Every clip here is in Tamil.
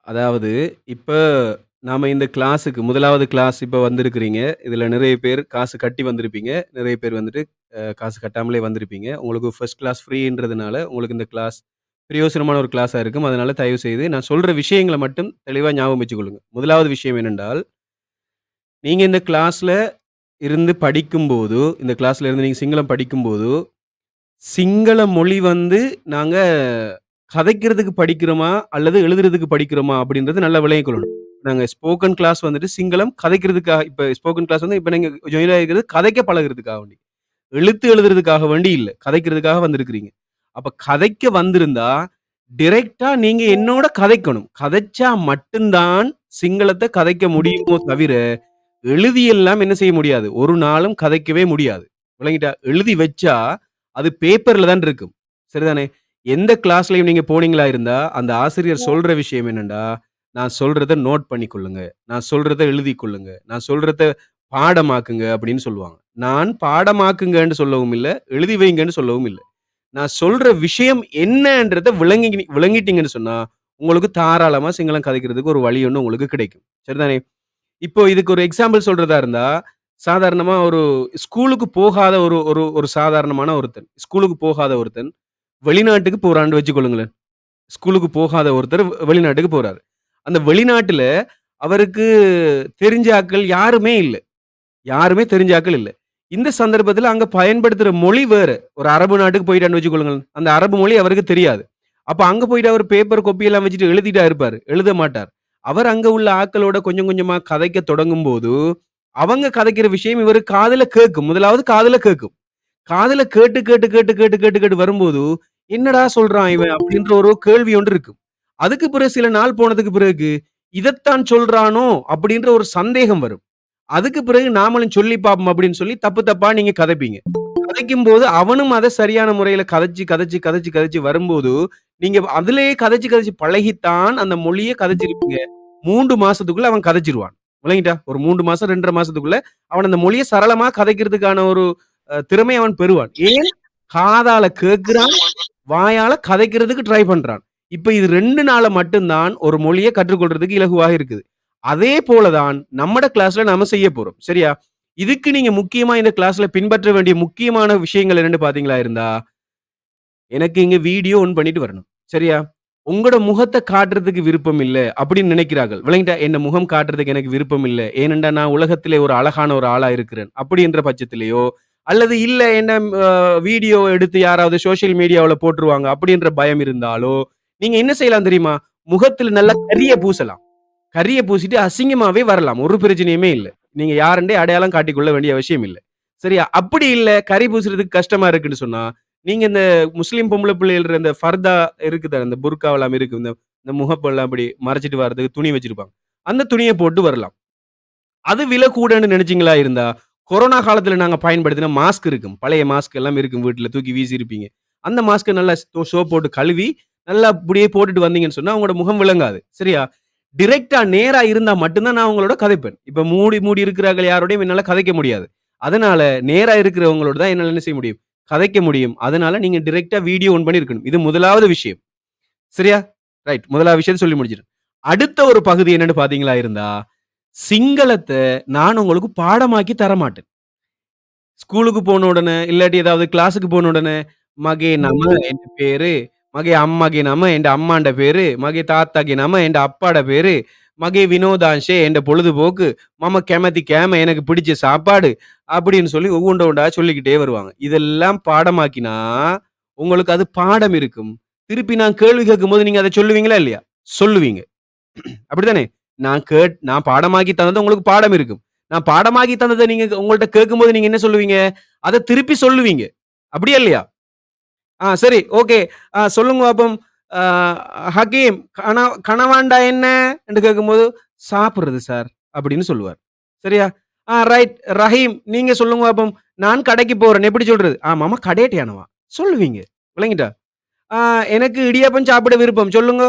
அதாவது, இப்ப நாம இந்த கிளாஸுக்கு 1வது கிளாஸ் இப்ப வந்திருக்கிறீங்க. இதுல நிறைய பேர் காசு கட்டி வந்திருப்பீங்க. நிறைய பேர் வந்துட்டு காசு கட்டாமலே வந்திருப்பீங்க. உங்களுக்கு ஃபர்ஸ்ட் கிளாஸ் ஃப்ரீன்றதுனால, உங்களுக்கு இந்த கிளாஸ் பிரயோசனமான ஒரு கிளாஸா இருக்கும். அதனால தயவு செய்து நான் சொல்ற விஷயங்கள மட்டும் தெளிவா ஞாபகம் வச்சுக்கொள்ளுங்க. 1வது விஷயம் என்னென்றால், நீங்க இந்த கிளாஸ்ல இருந்து படிக்கும்போது, இந்த கிளாஸ்ல இருந்து நீங்க சிங்களம் படிக்கும்போது, சிங்கள மொழி வந்து நாங்க கதைக்கிறதுக்கு படிக்கிறோமா? அல்லது எழுதுறதுக்கு படிக்கிறோமா? அப்படின்றது நல்லா விளங்கிக் கொள்ளணும். நாங்க ஸ்போக்கன் கிளாஸ் வந்துட்டு சிங்களம் கதைக்கிறதுக்காக இப்ப ஸ்போக்கன் கிளாஸ் வந்து இப்ப நீங்க ஜாயின் ஆகிருக்கிறது கதைக்க பழகுறதுக்காக வேண்டி. எழுத்து எழுதுறதுக்காக வேண்டி இல்ல. கதைக்கிறதுக்காக வந்திருக்கிறீங்க. அப்ப கதைக்க வந்திருந்தா, டைரக்ட்டா நீங்க என்னோட கதைக்கணும். கதைச்சா மட்டும் தான் சிங்களத்த கதைக்க முடியுமோ தவிர, எழுதியெல்லாம் என்ன செய்ய முடியாது. ஒரு நாளும் கதைக்கவே முடியாது. விளங்கிட்டா? எழுதி வச்சா, அது பேப்பர்ல தான் இருக்கும். சரிதானே? எந்த கிளாஸ்லயும் நீங்க போனீங்களா இருந்தா, அந்த ஆசிரியர் சொல்ற விஷயம் என்னன்னா, "நான் சொல்றத நோட் பண்ணிக் கொள்ளுங்க. நான் சொல்றத எழுதிக் கொள்ளுங்க. நான் சொல்றத பாடமாக்குங்க" அப்படின்னு சொல்லுவாங்க. நான் பாடமாக்குங்கன்னு சொல்லவும் இல்ல, எழுதி வைங்கன்னு சொல்லவும் இல்ல. நான் சொல்ற விஷயம் என்னன்றத விளங்கிட்டீங்கன்னு சொன்னா, உங்களுக்கு தாராளமா சிங்களம் கதைக்கிறதுக்கு ஒரு வழி ஒண்ணு உங்களுக்கு கிடைக்கும். சரிதானே? இப்போ இதுக்கு ஒரு எக்ஸாம்பிள் சொல்றதா இருந்தா, சாதாரணமா ஒரு ஸ்கூலுக்கு போகாத ஒரு ஒரு ஒரு சாதாரணமான ஒருத்தன். ஸ்கூலுக்கு போகாத ஒருத்தன், வெளிநாட்டுக்கு போறான்னு வச்சுக்கொள்ளுங்களேன். ஸ்கூலுக்கு போகாத ஒருத்தர் வெளிநாட்டுக்கு போறாரு. அந்த வெளிநாட்டுல அவருக்கு தெரிஞ்ச ஆட்கள் யாருமே இல்ல. யாருமே தெரிஞ்ச ஆட்கள் இல்ல. இந்த சந்தர்ப்பத்துல அங்க பயன்படுத்துற மொழி வேற. ஒரு அரபு நாட்டுக்கு போயிட்டான்னு வச்சுக்கொள்ளுங்களேன். அந்த அரபு மொழி அவருக்கு தெரியாது. அப்ப அங்க போயிட்டு அவர் பேப்பர், கொப்பி எல்லாம் வச்சுட்டு எழுதிட்டா இருப்பாரு. எழுத மாட்டார். அவர் அங்க உள்ள ஆட்களோட கொஞ்சம் கொஞ்சமா கதைக்க தொடங்கும்போது, அவங்க கதைக்கிற விஷயம் இவரு காதுல கேட்கும். முதலாவது காதுல கேட்கும். காதுல கேட்டு, கேட்டு, கேட்டு, கேட்டு, கேட்டு, கேட்டு வரும்போது, "என்னடா சொல்றான் இவன்?" அப்படின்ற ஒரு கேள்வி ஒன்று இருக்கும். அதுக்கு பிறகு சில நாள் போனதுக்கு பிறகு, "இதத்தான் சொல்றானோ?" அப்படின்ற ஒரு சந்தேகம் வரும். அதுக்கு பிறகு நாமளும் சொல்லி பார்ப்போம் அப்படின்னு சொல்லி தப்பு தப்பா நீங்க கதைப்பீங்க. கதைக்கும்போது அவனும் அத சரியான முறையில கதைச்சு, கதைச்சு, கதைச்சு, கதைச்சு வரும்போது, நீங்க அதிலேயே கதைச்சு, கதைச்சு பழகித்தான் அந்த மொழிய கதைச்சிருப்பீங்க. 3 மாசத்துக்குள்ள அவன் கதைச்சிருவான். விளங்கிட்டா? ஒரு 3 மாசம், 2 1/2 மாசத்துக்குள்ள அவன் அந்த மொழிய சரளமா கதைக்கிறதுக்கான ஒரு திறமைய அவன் பெறுவான். ஏன்? காதால கேட்கிறான், வாயால கதைக்கிறதுக்கு ட்ரை பண்றான். இப்ப இது 2 நாள மட்டும் தான் ஒரு மொழிய கற்றுக்கொள்றதுக்கு இலகுவாக இருக்குது. அதே போல தான் நம்மட கிளாஸ்ல நாம செய்ய போறோம். சரியா? இதுக்கு நீங்க முக்கியமா இந்த கிளாஸ்ல பின்பற்ற வேண்டிய முக்கியமான விஷயங்கள் என்னன்னு பார்த்தீங்களா இருந்தா, எனக்கு இங்க வீடியோ ஆன் பண்ணிட்டு வரணும். சரியா? உங்களோட முகத்த காட்டுறதுக்கு விருப்பம் இல்ல அப்படின்னு நினைக்கிறார்கள். விளங்கிட்டா? என்ன முகம் காட்டுறதுக்கு எனக்கு விருப்பம் இல்ல. ஏனென்றா நான் உலகத்திலே ஒரு அழகான ஒரு ஆளா இருக்கிறேன். அப்படின்ற பட்சத்திலேயோ, அல்லது இல்ல என்ன வீடியோ எடுத்து யாராவது சோசியல் மீடியாவுல போட்டுருவாங்க அப்படின்ற பயம் இருந்தாலோ, நீங்க என்ன செய்யலாம் தெரியுமா? முகத்துல நல்லா கரிய பூசலாம். கரிய பூசிட்டு அசிங்கமாவே வரலாம். ஒரு பிரச்சனையுமே இல்ல. நீங்க யாருன்றே அடையாளம் காட்டிக் கொள்ள வேண்டிய அவசியம் இல்ல. சரியா? அப்படி இல்ல, கரி பூசுறதுக்கு கஷ்டமா இருக்குன்னு சொன்னா, நீங்க இந்த முஸ்லீம் பொம்பள பிள்ளைகள் இந்த ஃபர்தா இருக்குதானே, இந்த புர்காவெல்லாம் இருக்கு. இந்த இந்த முகப்பெல்லாம் அப்படி மறைச்சிட்டு வர்றதுக்கு துணி வச்சிருப்பாங்க. அந்த துணிய போட்டு வரலாம். அது விலை கூடன்னு நெனச்சீங்களா இருந்தா, கொரோனா காலத்துல நாங்க பயன்படுத்தின மாஸ்க் இருக்கும். பழைய மாஸ்க் எல்லாம் இருக்கும் வீட்ல. தூக்கி வீசியிருப்பீங்க. அந்த மாஸ்க்க நல்லா சோப் போட்டு கழுவி, நல்லா அப்படியே போட்டுட்டு வந்தீங்கன்னு சொன்னா, உங்களோட முகம் விளங்காது. சரியா? டிரெக்ட்டா நேரா இருந்தா மட்டும் தான் நான் உங்களோட கதைப்பேன். இப்ப மூடி மூடி இருக்கிறார்கள் யாரோடையும் என்னால கதைக்க முடியாது. அதனால நேரா இருக்கிறவங்களோட தான் என்னால என்ன செய்ய முடியும்? கதைக்க முடியும். அதனால நீங்க டிரெக்ட்டா வீடியோ ஆன் பண்ணி இருக்கணும். இது முதலாவது விஷயம். சரியா? ரைட். முதலாவது விஷயத்த சொல்லி முடிச்சுட்டேன். அடுத்த ஒரு பகுதி என்னன்னு பார்த்தீங்களா இருந்தா, சிங்களத்த நான் உங்களுக்கு பாடமாக்கி தரமாட்டேன். ஸ்கூலுக்கு போன உடனே, இல்லாட்டி ஏதாவது கிளாஸ்க்கு போன உடனே, "මගේ නම එන්ට பேரு, මගේ අම්මගේ නම එන්ට අම්මාන්ට பேரு, මගේ තාත්තගේ නම එන්ට அப்பாட பேரு, மகே வினோதாංශය என்ட பொழுதுபோக்கு, மம கெமதி கேம எனக்கு பிடிச்ச சாப்பாடு" அப்படின்னு சொல்லி ஒவ்வொண்ட ஒண்டா சொல்லிக்கிட்டே வருவாங்க. இதெல்லாம் பாடமாக்கினா, உங்களுக்கு அது பாடம் இருக்கும். திருப்பி நான் கேள்வி கேட்கும்போது நீங்க அத சொல்லுவீங்களா இல்லையா? சொல்லுவீங்க. அப்படித்தானே? நான் பாடமாக்கி தந்தது உங்களுக்கு பாடம் இருக்கும். நான் பாடமாக்கி தந்தத நீங்க உங்கள்ட்ட கேட்கும்போது நீங்க என்ன சொல்லுவீங்க? அத திருப்பி சொல்லுவீங்க. அப்படியா இல்லையா? சரி, ஓகே. சொல்லுங்க பாப்போம். அ ஹக்கீம் கனவாண்டா என்ன? என்று கேட்கும்போது, சாப்பிடுறது சார் அப்படின்னு சொல்லுவார். சரியா? ரைட். ரஹீம் நீங்க சொல்லுங்க பாப்போம். நான் கடைக்கு போறேன். எப்படி சொல்றது? மாமா கடையட்ட යනවා. சொல்லுவீங்க. விளங்கிட்டா? ஆ எனக்கு இடியாப்பம் சாப்பிட விருப்பம். சொல்லுங்க.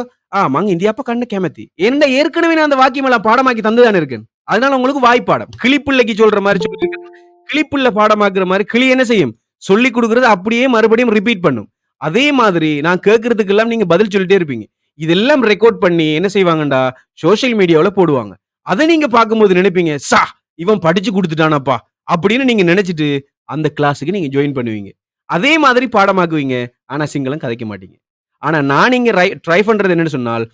மං ඉන්දියාප්ප කන්න කැමති. ஏன்டா ஏற்கனவே நான் அந்த வாக்கியமெல்லாம் பாடமாக்கி தந்து தானே இருக்கேன். அதனால உங்களுக்கு வாய்ப்பாடம். கிளிப்பிள்ளைக்கு சொல்ற மாரி சொல்லிருக்கேன். கிளிப்பிள்ளை பாடமாக்குற மாரி கிளி என்ன செய்யும்? சொல்லிக் குடுக்குறத அப்படியே மறுபடியும் ரிப்பீட் பண்ணும். அதே மாதிரி நான் கேட்கிறதுக்கெல்லாம் நீங்க பதில் சொல்லிட்டே இருப்பீங்க. இதெல்லாம் ரெக்கார்ட் பண்ணி என்ன செய்வாங்கடா சோஷியல் மீடியாவுல போடுவாங்க. அத நீங்க பார்க்கும்போது நினைப்பீங்க, இவன் படிச்சு குடுத்துட்டானப்பா அப்படின்னு நீங்க நினைச்சிட்டு அந்த கிளாஸ்க்கு நீங்க ஜாயின் பண்ணுவீங்க. அதே மாதிரி பாடமாக்குவீங்க. ஆனா சிங்களம் கதைக்க மாட்டீங்க. ஆனா நான் இங்க ட்ரை பண்றது என்னன்னு சொன்னால்,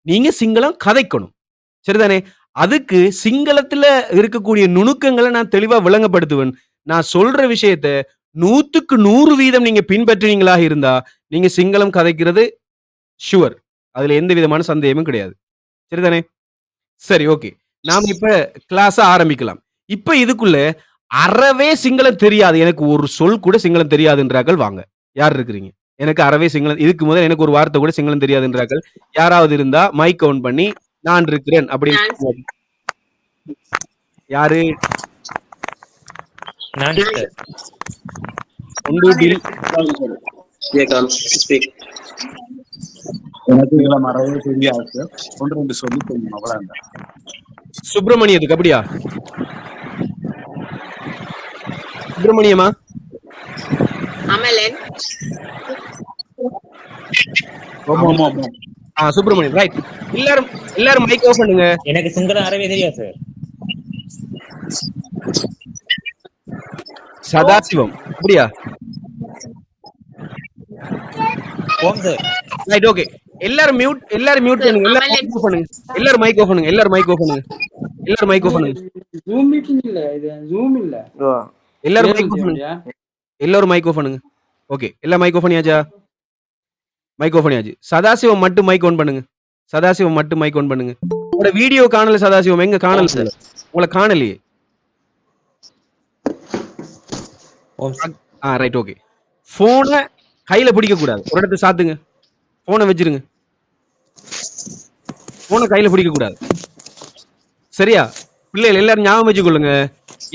நீங்க சிங்களம் கதைக்கணும். சரிதானே? அதுக்கு சிங்களத்துல இருக்கக்கூடிய நுணுக்கங்கள நான் தெளிவா விளங்கப்படுத்துவேன். நான் சொல்ற விஷயத்த 100க்கு 100% நீங்க பின்பற்றினீங்களா இருந்தா, நீங்க சிங்களம் கதைக்கிறது ஷூர். அதுல எந்த விதமான சந்தேகமும் கிடையாது. சரிதானே? சரி, ஓகே. நாம இப்ப கிளாஸ ஆரம்பிக்கலாம். இப்ப இதுக்குள்ள அறவே சிங்களம் தெரியாது. எனக்கு ஒரு சொல் கூட சிங்களம் தெரியாதுன்றார்கள் வாங்க. யார் இருக்கிறீங்க? எனக்கு அறவே சிங்களம் இதுக்கு முதல் எனக்கு ஒரு வார்த்தை கூட சிங்களம் தெரியாதுன்றார்கள். யாராவது இருந்தா மைக் ஆன் பண்ணி நான் இருக்கிறேன் அப்படின்னு யாரு? சுப்பிரமணியத்துக்கு அப்படியா? சுப்பிரமணியமா? அமலன். சுப்பிரமணியன் ரைட். எல்லாரும் மைக் ஆஃப் பண்ணுங்க. எனக்கு சிங்களம் அறவே தெரியாது சார். சதாசிவம் அப்படியா? Right, okay. எல்லாரும் மியூட் பண்ணுங்க. எல்லாரும் மைக் ஆஃப் பண்ணுங்க. எல்லாரும் மைக் ஆஃப் பண்ணுங்க. எல்லாரும் மைக் ஆஃப் பண்ணுங்க. ஜூம் மீட்டிங் இல்ல, இது ஜூம் இல்ல. எல்லாரும் மைக் ஆஃப் பண்ணுங்க. எல்லாரும் மைக் ஆஃப் பண்ணுங்க. ஓகே, எல்லா மைக் ஆஃப் பண்ணியாச்சா? மைக் ஆஃப் பண்ணியாச்சு. சதாசிவம் மட்டும் மைக் ஆன் பண்ணுங்க. சதாசிவம் மட்டும் மைக் ஆன் பண்ணுங்க. உங்களோட வீடியோ காணல சதாசிவம், எங்க காணல? உங்களை காணலையே. Right, okay. போனை கையில பிடிக்க கூடாது. ஒரு இடத்துல சாத்துங்க. போனை வச்சிருங்க. போனை கையில பிடிக்க கூடாது. சரியா? பிள்ளைகள் எல்லாரும் ஞாபகம் வச்சுக்கொள்ளுங்க.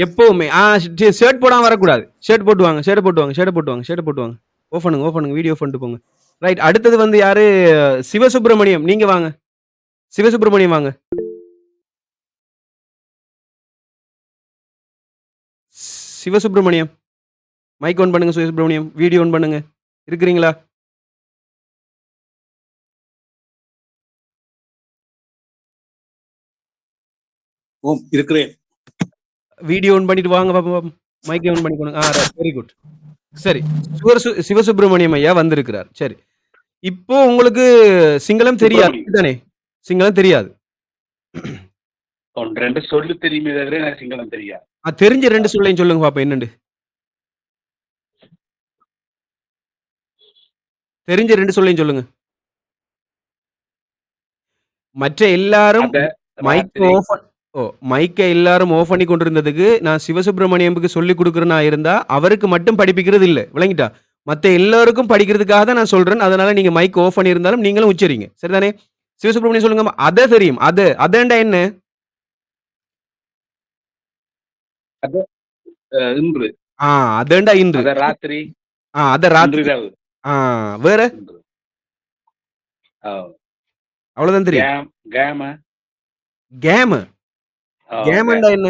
எப்பவுமே ஷர்ட் போடாம வரக்கூடாது. ஷர்ட் போட்டு வாங்க. ஓஃப் பண்ணுங்க. வீடியோ ஆஃப் பண்ணிட்டு போங்க. ரைட், அடுத்தது வந்து யாரு? சிவசுப்பிரமணியம், நீங்க வாங்க. சிவசுப்பிரமணியம் வாங்க. சிவசுப்பிரமணியம் மைக் ஆன் பண்ணுங்க. சிவசுப்பிரமணியம் வீடியோ ஆன் பண்ணுங்க. இருக்கிறீங்களா? இருக்கிறேன். வீடியோ ஆன் பண்ணிட்டு வாங்க பாப்போம். மைக் ஆன் பண்ணிக்கோங்க. Very good. சரி, சிவசுப்பிரமணியம் ஐயா வந்திருக்கிறார். சரி, இப்போ உங்களுக்கு சிங்களம் தெரியாது தானே? சிங்களம் தெரியாது. ரெண்டு சொல்லு தெரியுமே தவிர எனக்கு சிங்களம் தெரியாது. தெரிஞ்ச ரெண்டு சொல்லையும் சொல்லுங்க பாப்போம். என்னண்டு தெரிஞ்ச ரெண்டு சொல்லையும் சொல்லுங்க. மற்ற எல்லாரும் மைக்கை எல்லாரும் ஆஃப் பண்ணி கொண்டிருந்ததுக்கு நான் சிவசுப்பிரமணியமுக்கு சொல்லி கொடுக்குறேன்னா இருந்தா அவருக்கு மட்டும் படிப்பிக்கிறது இல்லை. விளங்கிட்டா? மற்ற எல்லாருக்கும் படிக்கிறதுக்காக தான் நான் சொல்றேன். அதனால நீங்க மைக் ஆஃப் பண்ணி இருந்தாலும் நீங்களும் உச்சரிங்க. சரிதானே? சிவசுப்பிரமணியம் சொல்லுங்க. அத தெரியும். அதேண்டா என்ன? இன்று. அதேண்டா இன்று. ராத்திரி. அத ராத்திரி. வேற அவ்வளவுதான் தெரியும். கேமண்டா என்ன?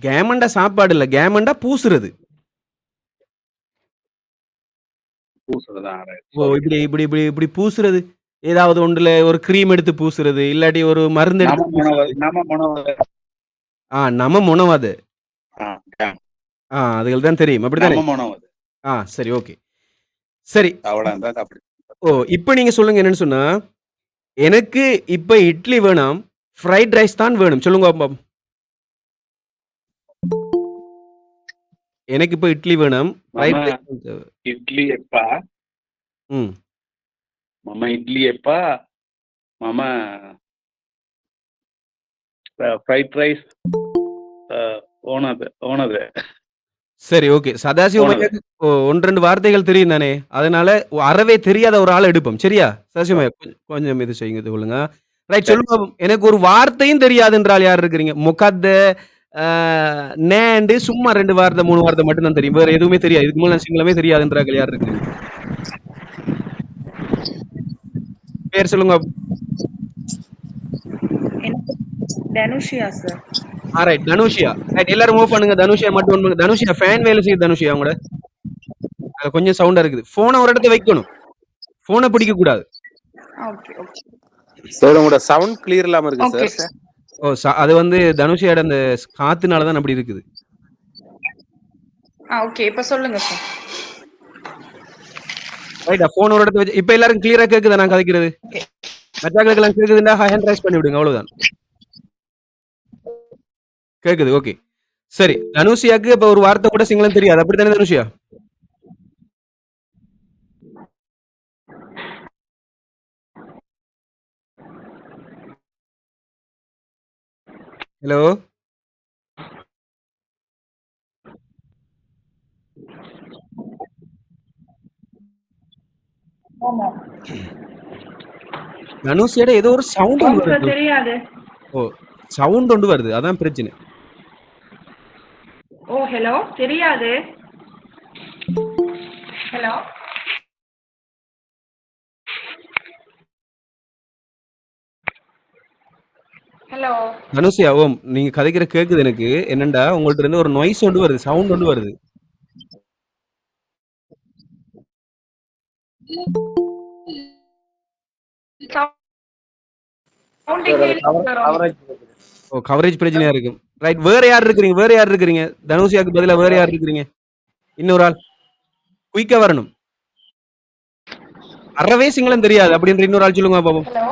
கேமண்டா சாப்பாடு இல்ல. கேமண்டா பூசுறது. இப்படி பூசுறது. ஏதாவது ஒன்றுல ஒரு கிரீம் எடுத்து பூசுறது, இல்லாட்டி ஒரு மருந்து எடுத்து நம்ம முனவாது. அதுகள் தான் தெரியும். அப்படித்தானே? சரி, ஓகே. சரி, இப்ப நீங்க சொல்லுங்க. என்னன்னு சொன்னா, எனக்கு இப்ப இட்லி வேணாம், ஃப்ரைட் ரைஸ் தான் வேணும். சொல்லுங்க பாப்போம். எனக்கு இப்ப இட்லி வேணும், ஃப்ரைட் ரைஸ். இட்லி எப்பா? மம இட்லி எப்பா? மம ஃப்ரைட் ரைஸ் ஓனது. சரி, ஓகே. சதாசிவம் ஒன்று ரெண்டு வார்த்தைகள் தெரியும் தானே? அதனால அறவே தெரியாத ஒரு ஆள் எடுப்போம். சரியா? சதாசிவம் கொஞ்சம் இது செய்யுங்க, சொல்லுங்க. ரைட், சொல்லுங்க. எனக்கு ஒரு வார்த்தையும் தெரியாது என்றால் யார் இருக்கிறீங்க? முகத்த நேண்டு சும்மா 2 வார்த்தை 3 வார்த்தை மட்டும் தான் தெரியும். வேற எதுவுமே தெரியாது. இதுக்கு மேல சிங்களமே தெரியாதுன்றார்கள் யார் இருக்கிறீங்க? பேர் சொல்லுங்க. Dhanushiya sir. Right, Dhanushiya. Right, எல்லாரும் மூவ் பண்ணுங்க. தனுஷியா மட்டும் பண்ணுங்க. தனுஷியா ஃபேன் வேலை செய்யுது. தனுஷியா உங்களோட கொஞ்சம் சவுண்டா இருக்குது. போனை ஒரு இடத்துல வைக்கணும். போனை பிடிக்க கூடாது. ஓகே ஓகே சார் உங்களோட சவுண்ட் கிளியர் இல்லாம இருக்கு ஓகே சார். சார். ஓ அது வந்து தனுஷியோட அந்த காத்துனால தான் அப்படி இருக்குது. ஓகே இப்ப சொல்லுங்க சார். ரைட்டா போன் ஒரு இடத்துல வச்சு இப்ப எல்லாரும் கிளியரா கேக்குதா நான் கதைக்கிறது? ஓகே மற்றவங்களுக்கு எல்லாம் கேக்குதுன்னா ஹேண்ட் ரைஸ் பண்ணி விடுங்க, அவ்வளவுதான். கேக்குது, ஓகே. சரி, தனுஷியாக்கு இப்ப ஒரு வார்த்தை கூட சிங்களம் தெரியாது, அப்படித்தானே தனுஷியா? ஹலோ ஆமா தனுஷியோட ஏதோ ஒரு சவுண்ட் ஒன்று சார் வருது. தெரியாது. ஓ சவுண்ட் ஒன்று வருது, அதான் பிரச்சனை. ஓ ஹலோ தெரியாது. ஹலோ ஹலோ தனுஷியா, ஓம் நீங்க கதைக்கிற கேக்குது எனக்கு. என்னண்டா உங்கள்ட்ட இருந்து ஒரு நாய்ஸ் ஒன்று வருது, சவுண்ட் ஒன்று வருது. ஓ கவரேஜ் பிரச்சனையா இருக்கு. ரைட், வேற யார் இருக்கிறீங்க? வேற யார் இருக்கிறீங்க? தனுஷியாக்கு பதிலா வேற யார் இருக்கிறீங்க? இன்னொரு ஆள் குயிக்கா வரணும். அறவே சிங்களம் தெரியாது அப்படின்ற இன்னொரு ஆள் சொல்லுங்க பாப்போம். ஹலோ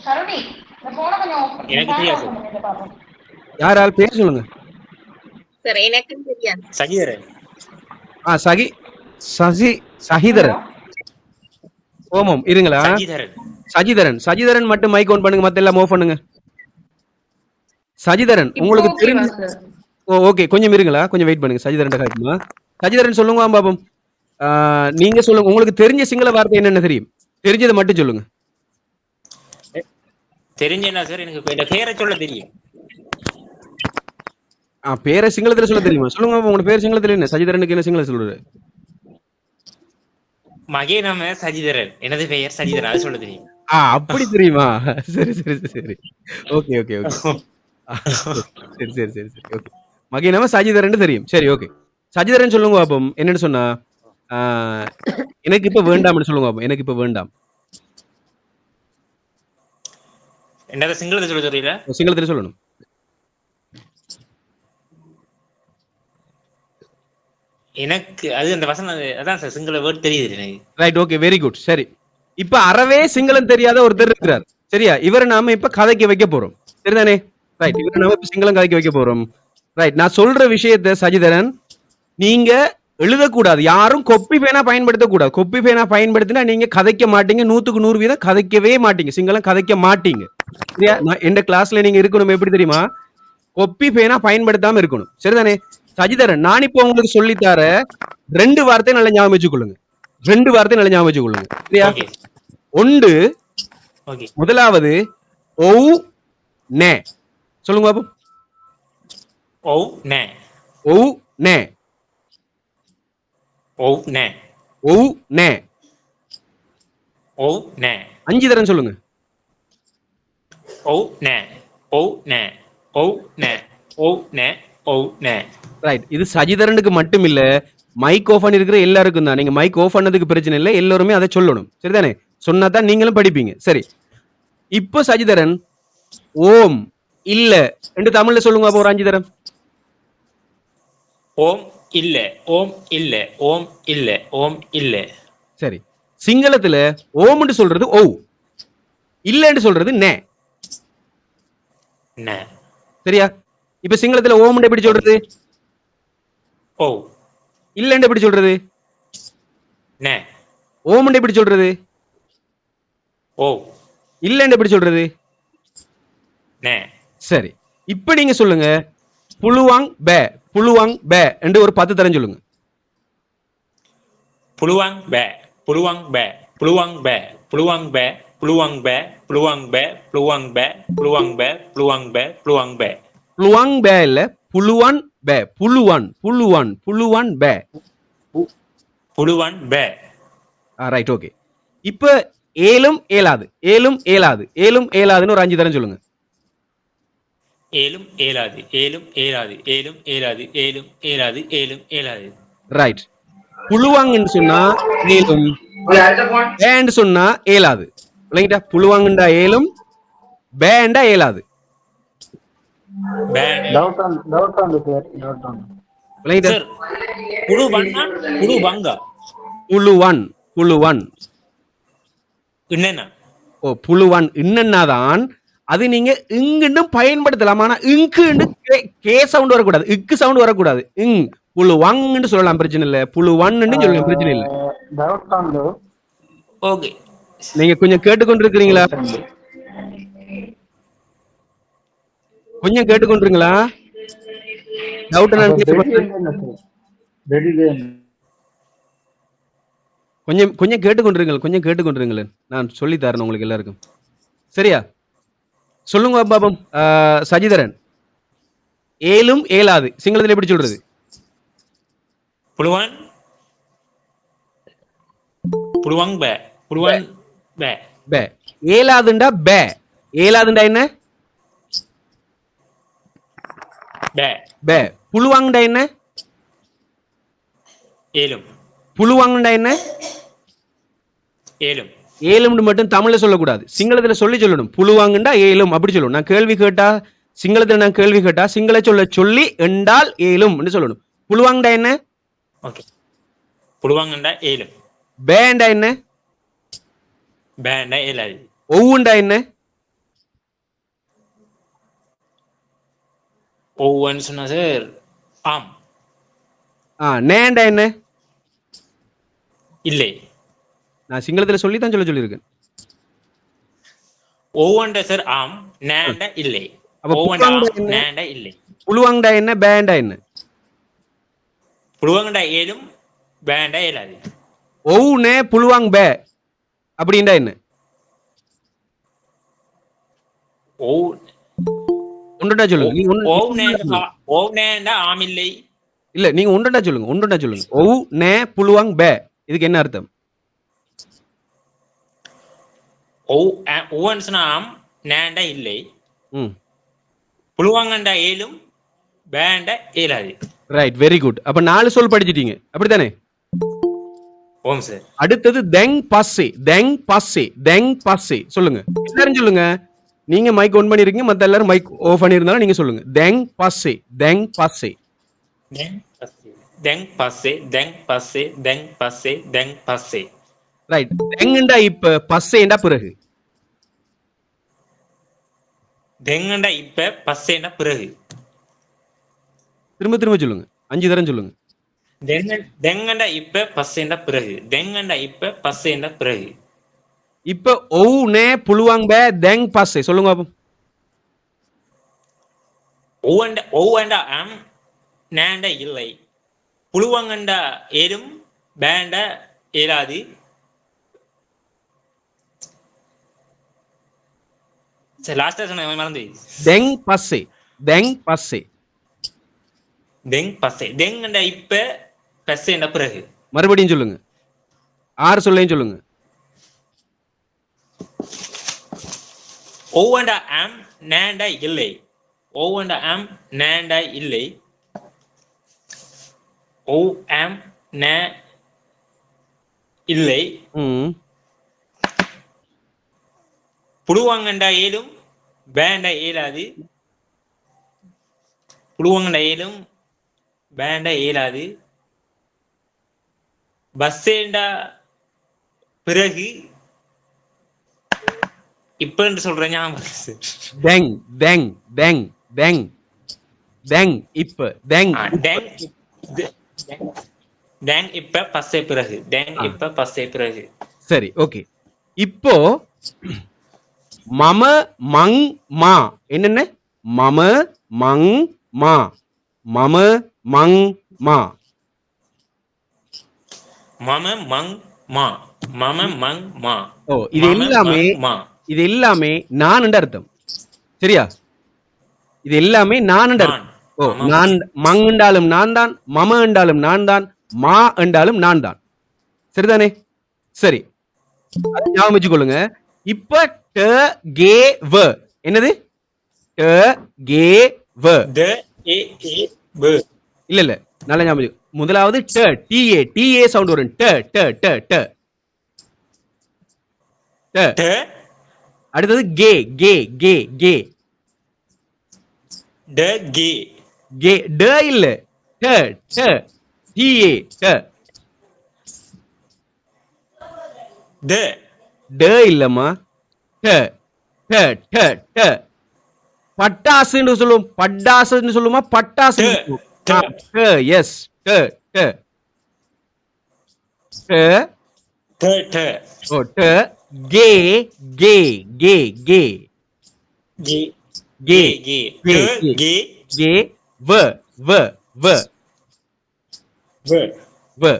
சரவணி இந்த போனை கொஞ்சம் எனக்கு தெரியாது பாப்போம். யார் ஆள் பேர் சொல்லுங்க. சார் எனக்கு தெரியாது. சகிதரன். சகிதரன். ஓமம் இருங்களா? சகிதரன். சஜிதரன் மட்டும் மைக் ஆன் பண்ணுங்க, மத்த எல்லாம் ஆஃப் பண்ணுங்க. சஜிதரன் உங்களுக்கு தெரியும். ஓகே, கொஞ்சம் இருங்களா, கொஞ்சம் வெயிட் பண்ணுங்க. சஜிதரன் காட்டுமா? சஜிதரன் சொல்லுங்க பாப்போம். நீங்க சொல்லுங்க, உங்களுக்கு தெரிஞ்ச சிங்கள வார்த்தை என்னென்ன தெரியும்? தெரிஞ்சதை மட்டும் சொல்லுங்க. தெரிஞ்சா சார் எனக்கு இந்த பேரை சொல்ல தெரியும். பேரை சிங்களத்துல சொல்ல தெரியுமா? சொல்லுங்க உங்களோட பேர் சிங்களத்துல என்ன? சஜிதரனுக்கு என்ன சிங்களம் சொல்றது? மகே நாம சஜிதரன், எனது பெயர் சஜிதரன், அது சொல்ல தெரியும். அப்படி தெரியுமா? சரி சரி சரி, ஓகே ஓகே ஓகே, சரி சரி சரி சரி, ஓகே. மகே நாம சஜிதரன் தெரியும். சரி, ஓகே. சஜிதரன் சொல்லுங்க பாப்போம். என்னன்னு சொன்னா எனக்கு இப்ப வேண்டாம்னு சொல்லுங்க பாப்போம். எனக்கு இப்ப வேண்டாம். என்னது சிங்களத்தை சொல்ல தெரியல? சிங்களத்துல சொல்லணும். எனக்கு அது அந்த வசனம் அதான் சார் சிங்கள வேர்ட் தெரியுது எனக்கு. Right, okay, very good. சரி, இப்ப அறவே சிங்களம் தெரியாத ஒருத்தர் இருக்கிறார், சரியா? இவரை நாம இப்ப கதைக்க வைக்க போறோம், சரிதானே? ரைட், இவரை நாம இப்ப சிங்களம் கதைக்க வைக்க போறோம். ரைட், நான் சொல்ற விஷயத்த சஜிதரன் நீங்க எழுதக்கூடாது. யாரும் கொப்பி பேனா பயன்படுத்தக்கூடாது. கொப்பி பேனா பயன்படுத்தினா நீங்க கதைக்க மாட்டீங்க. 100% கதைக்கவே மாட்டீங்க. சிங்களம் கதைக்க மாட்டீங்க, சரியா? எந்த கிளாஸ்ல நீங்க இருக்கணும் எப்படி தெரியுமா? கொப்பி பேனா பயன்படுத்தாம இருக்கணும், சரிதானே? சஜிதரன், நான் இப்ப உங்களுக்கு சொல்லித்தார 2 வார்த்தை நல்லா ஞாபகம் வச்சுக்கொள்ளுங்க. 2 வார்த்தை நல்லா ஞாபகம் வச்சுக்கொள்ளுங்க, சரியா? ஒன்று, முதலாவது ஓ நே. சொல்லுங்க பாப்போம். ஓ நே. ஓ நே. ஓ நே. ஓ நே. ஓ நே. 5 தரம் சொல்லுங்க. ஓ நே. ஓ நே. ஓ நே. ஓ நே. ஓ நே. ரைட், இது சஜிதரனுக்கு மட்டும் இல்ல, மைக் ஆஃப் பண்ணி இருக்கிற எல்லாருக்கும் தான். நீங்க மைக் ஆஃப் பண்ணதுக்கு பிரச்சனை இல்லை, எல்லாருமே அதை சொல்லணும், சரிதானே? சொன்னாதான் நீங்களும் படிப்பீங்க. சரி, இப்போ சஜிதரன் ஓம் இல்ல என்று தமிழ்ல சொல்லுங்க அப்போ ஒரு 5 தரம். ஓம் இல்ல. ஓம் இல்ல. ஓம் இல்ல. ஓம் இல்ல. சரி, சிங்களத்துல ஓம்னு சொல்றது ஓ, இல்லன்னு சொல்றது நே. நே. சரியா? இப்ப சிங்களத்துல ஓம்னு எப்படி சொல்றது? ஓ. இல்லன்னு எப்படி சொல்றது? நே. ஓம்னு எப்படி சொல்றது? ஓ. இல்லன்னு எப்படி சொல்றது? நே. சரி, இப்ப நீங்க சொல்லுங்க. புலுவாங் பே. புலுவாங் பே என்று ஒரு 10 தரம் சொல்லுங்க. புலுவாங் பே. புலுவாங் பே. புலுவாங் பே. புலுவாங் பே. புலுவாங் பே. புலுவாங் பே. புலுவாங் பே. புலுவாங் பே. புலுவாங் பே. புலுவாங் பே. புலுவாங் பே இல்ல, புலுவான் பே. புலுவான் புலுவான் புலுவான் பே. புலுவான் பே. Right, okay. இப்ப ஏலும் ஏலாது. ஏலும் ஏலாது. ஏலும் ஏலாதுன்னு ஒரு 5 தரம் சொல்லுங்க. ஏலும் ஏலாது. ஏலும் ஏலாது. ஏலும் ஏலாது. ஏலும் ஏலாது. ஏலும் ஏலாது. ரைட், புழுவாங்கன்னு சொன்னா ஏலும், பேன்னு சொன்னா ஏலாது. விளங்கிட்டா? புழுவாங்கண்டா ஏலும், பேண்டா ஏலாது. பேண்ட் Doubt on the sir. Doubt on. விளங்கிட்டா? சார் புழுவண்ணா புழுவங்க புழுவன், புழுவன். என்னென்ன ஓ புழுவன் இன்னன்னாதான் அது நீங்க இங்குன்னு பயன்படுத்தலாம். ஆனா இங்குன்னு கே சவுண்ட் வரக்கூடாது, இக்கு சவுண்ட் வரக்கூடாது. புழுவாங்கன்னு சொல்லலாம், பிரச்சனை இல்ல. புழுவன்னு சொல்லலாம், பிரச்சனை இல்ல. Doubt on the. ஓகே நீங்க கொஞ்சம் கேட்டுக்கொண்டிருக்கிறீங்களா? கொஞ்சம் கேட்டுக்கொண்டிருங்களா? டவுட் கொஞ்சம் கொஞ்சம் கேட்டுக்கொண்டிருங்கள், கொஞ்சம் கேட்டுக்கொண்டிருங்களேன். நான் சொல்லி தரேன் உங்களுக்கு எல்லாருக்கும். சரியா? சொல்லுங்க பாபம். சஜிதரன், ஏலும் ஏலாது சிங்களத்தில் எப்படி சொல்றது? புழுவான் புழுவாங் பே புழுவான் பே பே. ஏலாதுண்டா பே. ஏலாதுண்டா என்ன? பே பே. புழுவாங்கண்டா என்ன? ஏலும் புழுவாங்கண்டா என்ன? ஏலும் ஏலும்னு மட்டும் தமிழ்ல சொல்லக்கூடாது, சிங்களத்துல சொல்லணும். புழுவாங்கண்டா ஏலும் அப்படி சொல்லணும். நான் கேள்வி கேட்டா சிங்களத்துல நான் கேள்வி கேட்டா சிங்கள சொல்ல சொல்லி என்றால் ஏலும் சொல்லணும். புழுவாங்கண்டா என்ன? ஓகே புழுவாங்கண்டா ஏலும் பேண்டா என்ன? பேண்டா ஏலாது ஒவ்வொண்டா என்ன? ஒவ்வொன்னு சொன்னா சார் ஆம் நேண்டா என்ன? இல்லை நான் சிங்களத்துல சொல்லி தான் சொல்லியிருக்கேன். ஒவ்வொண்ட சார் ஆம் நேண்ட இல்லை. அப்ப ஒவ்வொண்ட ஆம் புழுவாங்கண்டா என்ன? நேண்ட இல்லை. புழுவாங்கண்டா என்ன? பேண்டா என்ன? புழுவாங்கண்டா ஏலும் பேண்டா ஏலாது. ஒவ்வொன்னே புழுவாங் பே அப்படின்டா என்ன? ஒன்றுடா சொல்லுங்க. நீங்க ஓவ்னேண்டா ஆம் இல்லை. இல்ல நீங்க ஒன்றுடா சொல்லுங்க, ஒன்றுடா சொல்லுங்க. ஒவ் நே புழுவாங் பே, இதுக்கு என்ன அர்த்தம்? ஒவ்வொன்னு சொன்னா ஆம் நேண்டா இல்லை. புழுவாங்கண்டா ஏலும் பேண்டா ஏலாது. Right, very good. அப்ப 4 சொல் படிச்சிட்டீங்க, அப்படித்தானே? ஓம் சார். அடுத்தது தெங் பாசே. தெங் பாசே, தெங் பாசே சொல்லுங்க. எல்லாரும் சொல்லுங்க. நீங்க மைக் ஆன் பண்ணிருக்கீங்க, மத்த எல்லாரும் மைக் ஆஃப் பண்ணிருந்தாலும் நீங்க சொல்லுங்க. Teng பாசே, Teng பாசே. Teng பாசே Teng பாசே Teng பாசே Teng பாசே. Right. தெங்கண்டா இப்ப, பசேண்டா பிறகு. தெங்கண்டா இப்ப பசேண்டா பிறகு. திரும்ப திரும்ப சொல்லுங்க, 5 தரம் சொல்லுங்க. தெங்கண்டா இப்ப பசேண்டா பிறகு. தெங்கண்டா இப்ப பசேண்டா பிறகு. இப்ப ஒவ் நே புழுவாங் பே தெங் பாசே சொல்லுங்க பாப்போம். ஒவ்வொண்டா ஆம் நேண்ட இல்லை. புழுவாங்கண்டா ஏலும் பேண்டா ஏலாது. சரி லாஸ்டா சொன்ன மறந்து. Teng பாசே, Teng பாசே. தெங் பசே தெங்கண்டா இப்ப பசேண்டா பிறகு. மறுபடியும் சொல்லுங்க, 6 சொல்லையும் சொல்லுங்க. ஒவ்வொண்டா ஆம் நேண்டா இல்லை. ஒவ்வொண்டா ஆம் நேண்டா இல்லை. ஓ ஆம் நே இல்லை. புழுவாங்கண்டா ஏலும் பேண்டா ஏலாது. புழுவாங்கண்டா ஏலும் பேண்டா ஏலாது. பஸ்ஸேண்டா பிறகு இப்ப என்று சொல்றேன். Teng Teng Teng Teng Teng இப்ப தெங் டேங் இப்ப பஸ்ஸே பிறகு. டேங் இப்ப பஸ்ஸே பிறகு. சரி, ஓகே. இப்போ மம மங் மா என்னென்ன? மம மங் மா, மம மங் மா. மம மங் மா, மம மங் மா. ஓ, இது எல்லாமே நான் என்ற அர்த்தம். சரியா? இது எல்லாமே நான் என்ற அர்த்தம். ஓ, நான் மங் என்றாலும் நான் தான், மம என்றாலும் நான் தான், மா என்றாலும் நான் தான். சரிதானே? சரி, அதை ஞாபகம் வச்சுக்கொள்ளுங்க. இப்ப ட கே வ என்னது? ட கே வ. த ஏ ஏ வ. இல்ல இல்ல, நல்ல ஞாபகம் வச்சுக்கோ. முதலாவது ட டிஏ டிஏ சவுண்ட் வரும். ட ட ட ட ட. ட அடுத்தது கே கே கே கே ட கே கே ட இல்ல ட ட டிஏ ட. ட ட இல்லம்மா ட ட ட ட. பட்டாசுன்னு சொல்லுவோம். பட்டாசுன்னு சொல்லுமா பட்டாசு? ட. எஸ் ட ட ட. ட ட ஓ ட. K K K K K K K K ட கே கே வ வ வ வ வ.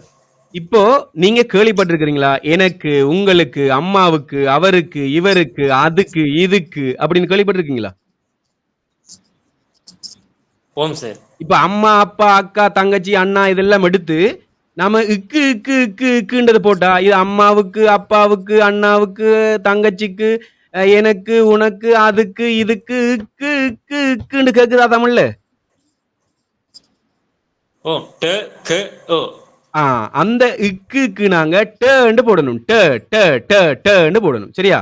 இப்போ நீங்க கேள்விப்பட்டிருக்கிறீங்களா? எனக்கு, உங்களுக்கு, அம்மாவுக்கு, அவருக்கு, இவருக்கு, அதுக்கு, இதுக்கு அப்படின்னு கேள்விப்பட்டிருக்கீங்களா? ஓம் சார். இப்ப அம்மா, அப்பா, அக்கா, தங்கச்சி, அண்ணா இதெல்லாம் எடுத்து நாம இக்கு இக்கு இக்கு இக்குன்றது போட்டா இது அம்மாவுக்கு, அப்பாவுக்கு, அண்ணாவுக்கு, தங்கச்சிக்கு, எனக்கு, உனக்கு, அதுக்கு, இதுக்கு இக்கு இக்கு இக்குன்னு கேக்குதா தமிழ்ல? ஓ ட க ஓ. அந்த இக்கு நாங்க டன்னு போடணும். ட ட ட டன்னு போடணும். சரியா?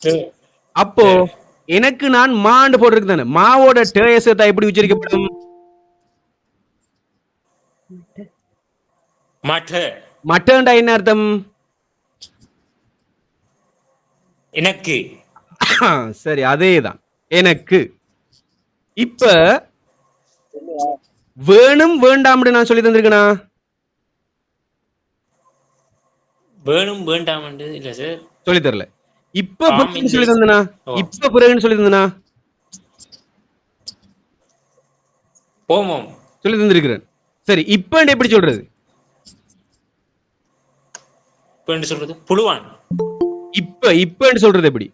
ட அப்போ எனக்கு நான் மாண்டு போட்டிருக்கு தானே. மாவோட டேசத்தை எப்படி உச்சரிக்கப்படும்? மட மட்டன்டா என்ன அர்த்தம்? எனக்கு. சரி, அதேதான் எனக்கு. இப்ப வேணும் வேண்டாம்னு நான் சொல்லி தந்திருக்கேனா? வேணும் வேண்டாம் இல்ல சார். சொல்லி தரல. இப்ப ஆம் பிறகுன்னு இல்லை. சொல்லி தந்தனா? ஓ. இப்ப பிறகுன்னு சொல்லி தந்தனா? ஓம் ஓம் சொல்லி தந்திருக்கிறேன். சரி, இப்ப எப்படி சொல்றது? இப்ப என்ன சொல்றது? புழுவான். இப்ப இப்பன்னு சொல்றது எப்படி?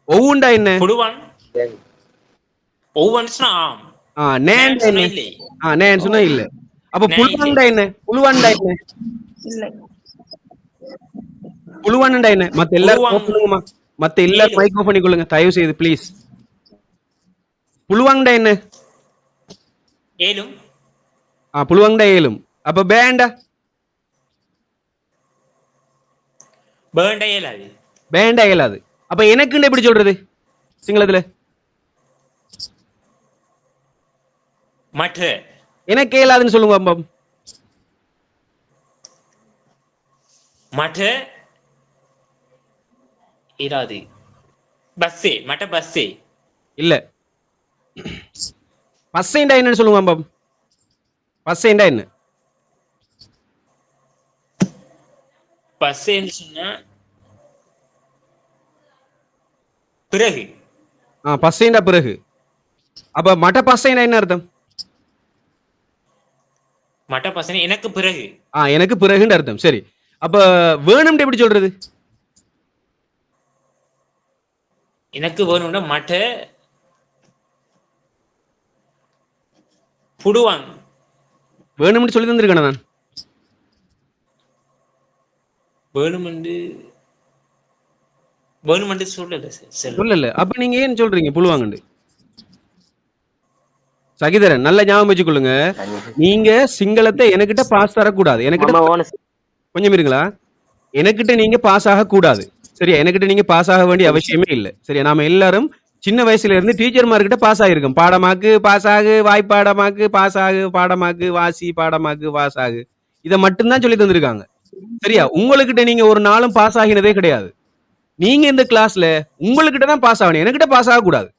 ஒவ்வொண்டா என்ன? புழுவான். ஒவ்வொன்றுனா ஆம். நேன் என்ன? இல்லை. நேன் சொன்னா இல்ல. அப்ப நேன் புழுவாண்டா என்ன? புழுவாண்டா என்ன? இல்லை. புழுவாண்டா என்ன? மத்த எல்லாரும் புழுவான். off பண்ணுங்கம்மா. மத்த எல்லாரும் ஏழு. மைக் ஆஃப் பண்ணிக்கொள்ளுங்க தயவு செய்து ப்ளீஸ். புழுவாண்டா என்ன? ஏலும். புழுவாண்டா ஏலும். அப்ப பேண்டா? பேண்ட ஏலாது. பேண்டா ஏலாது. அப்ப எனக்குன்னு எப்படி சொல்றது சிங்களத்துல? மற்ற எனக்கு ஏலாதுன்னு சொல்லுங்க அம்மா. மற்ற இராது. பஸ்ஸே மற்ற பஸ்ஸே. இல்ல. பஸ்ஸேண்டா என்னன்னு சொல்லுங்க அம்மா. பஸ்ஸேண்டா என்ன? பஸ்ஸேன்னு சொன்னா பிறகு. பஸ்ஸேண்டா பிறகு. அப்ப மட்ட பஸ்ஸேண்டா என்ன அர்த்தம்? மற்ற பசங்க எனக்கு பிறகு. எனக்கு பிறகுன்னு அர்த்தம். சரி, அப்ப வேணும்னு எப்படி சொல்றது? எனக்கு வேணும்னா மற்ற புடுவான். வேணும்னு சொல்லி தந்திருக்கேன் நான். வேணுமென்று வேணுமென்று சொல்லல சார். சொல்லல. அப்ப நீங்க ஏன் சொல்றீங்க புழுவாங்கண்டு? சகிதரன் நல்ல ஞாபகம் வச்சுக்கொள்ளுங்க. நீங்க சிங்களத்தை எனக்கிட்ட பாஸ் தரக்கூடாது. எனக்கிட்ட கொஞ்சம் இருங்களா. எனக்கிட்ட நீங்க பாஸ் ஆக கூடாது. சரியா? எனக்கிட்ட நீங்க பாஸ் ஆக வேண்டிய அவசியமே இல்லை. சரியா? நாம எல்லாரும் சின்ன வயசுல இருந்து டீச்சர்மார்கிட்ட பாஸ் ஆகிருக்கோம். பாடமாக்கு பாஸ் ஆகு, வாய்ப்பாடமாக்கு பாஸ் ஆகு, பாடமாக்கு வாசி, பாடமாக்கு பாஸ் ஆகு. இதை மட்டும்தான் சொல்லி தந்திருக்காங்க. சரியா? உங்ககிட்ட நீங்க ஒரு நாளும் பாஸ் ஆகினதே கிடையாது. நீங்க இந்த கிளாஸ்ல உங்ககிட்ட தான் பாஸ் ஆகணும். எனக்கிட்ட பாஸ் ஆக கூடாது.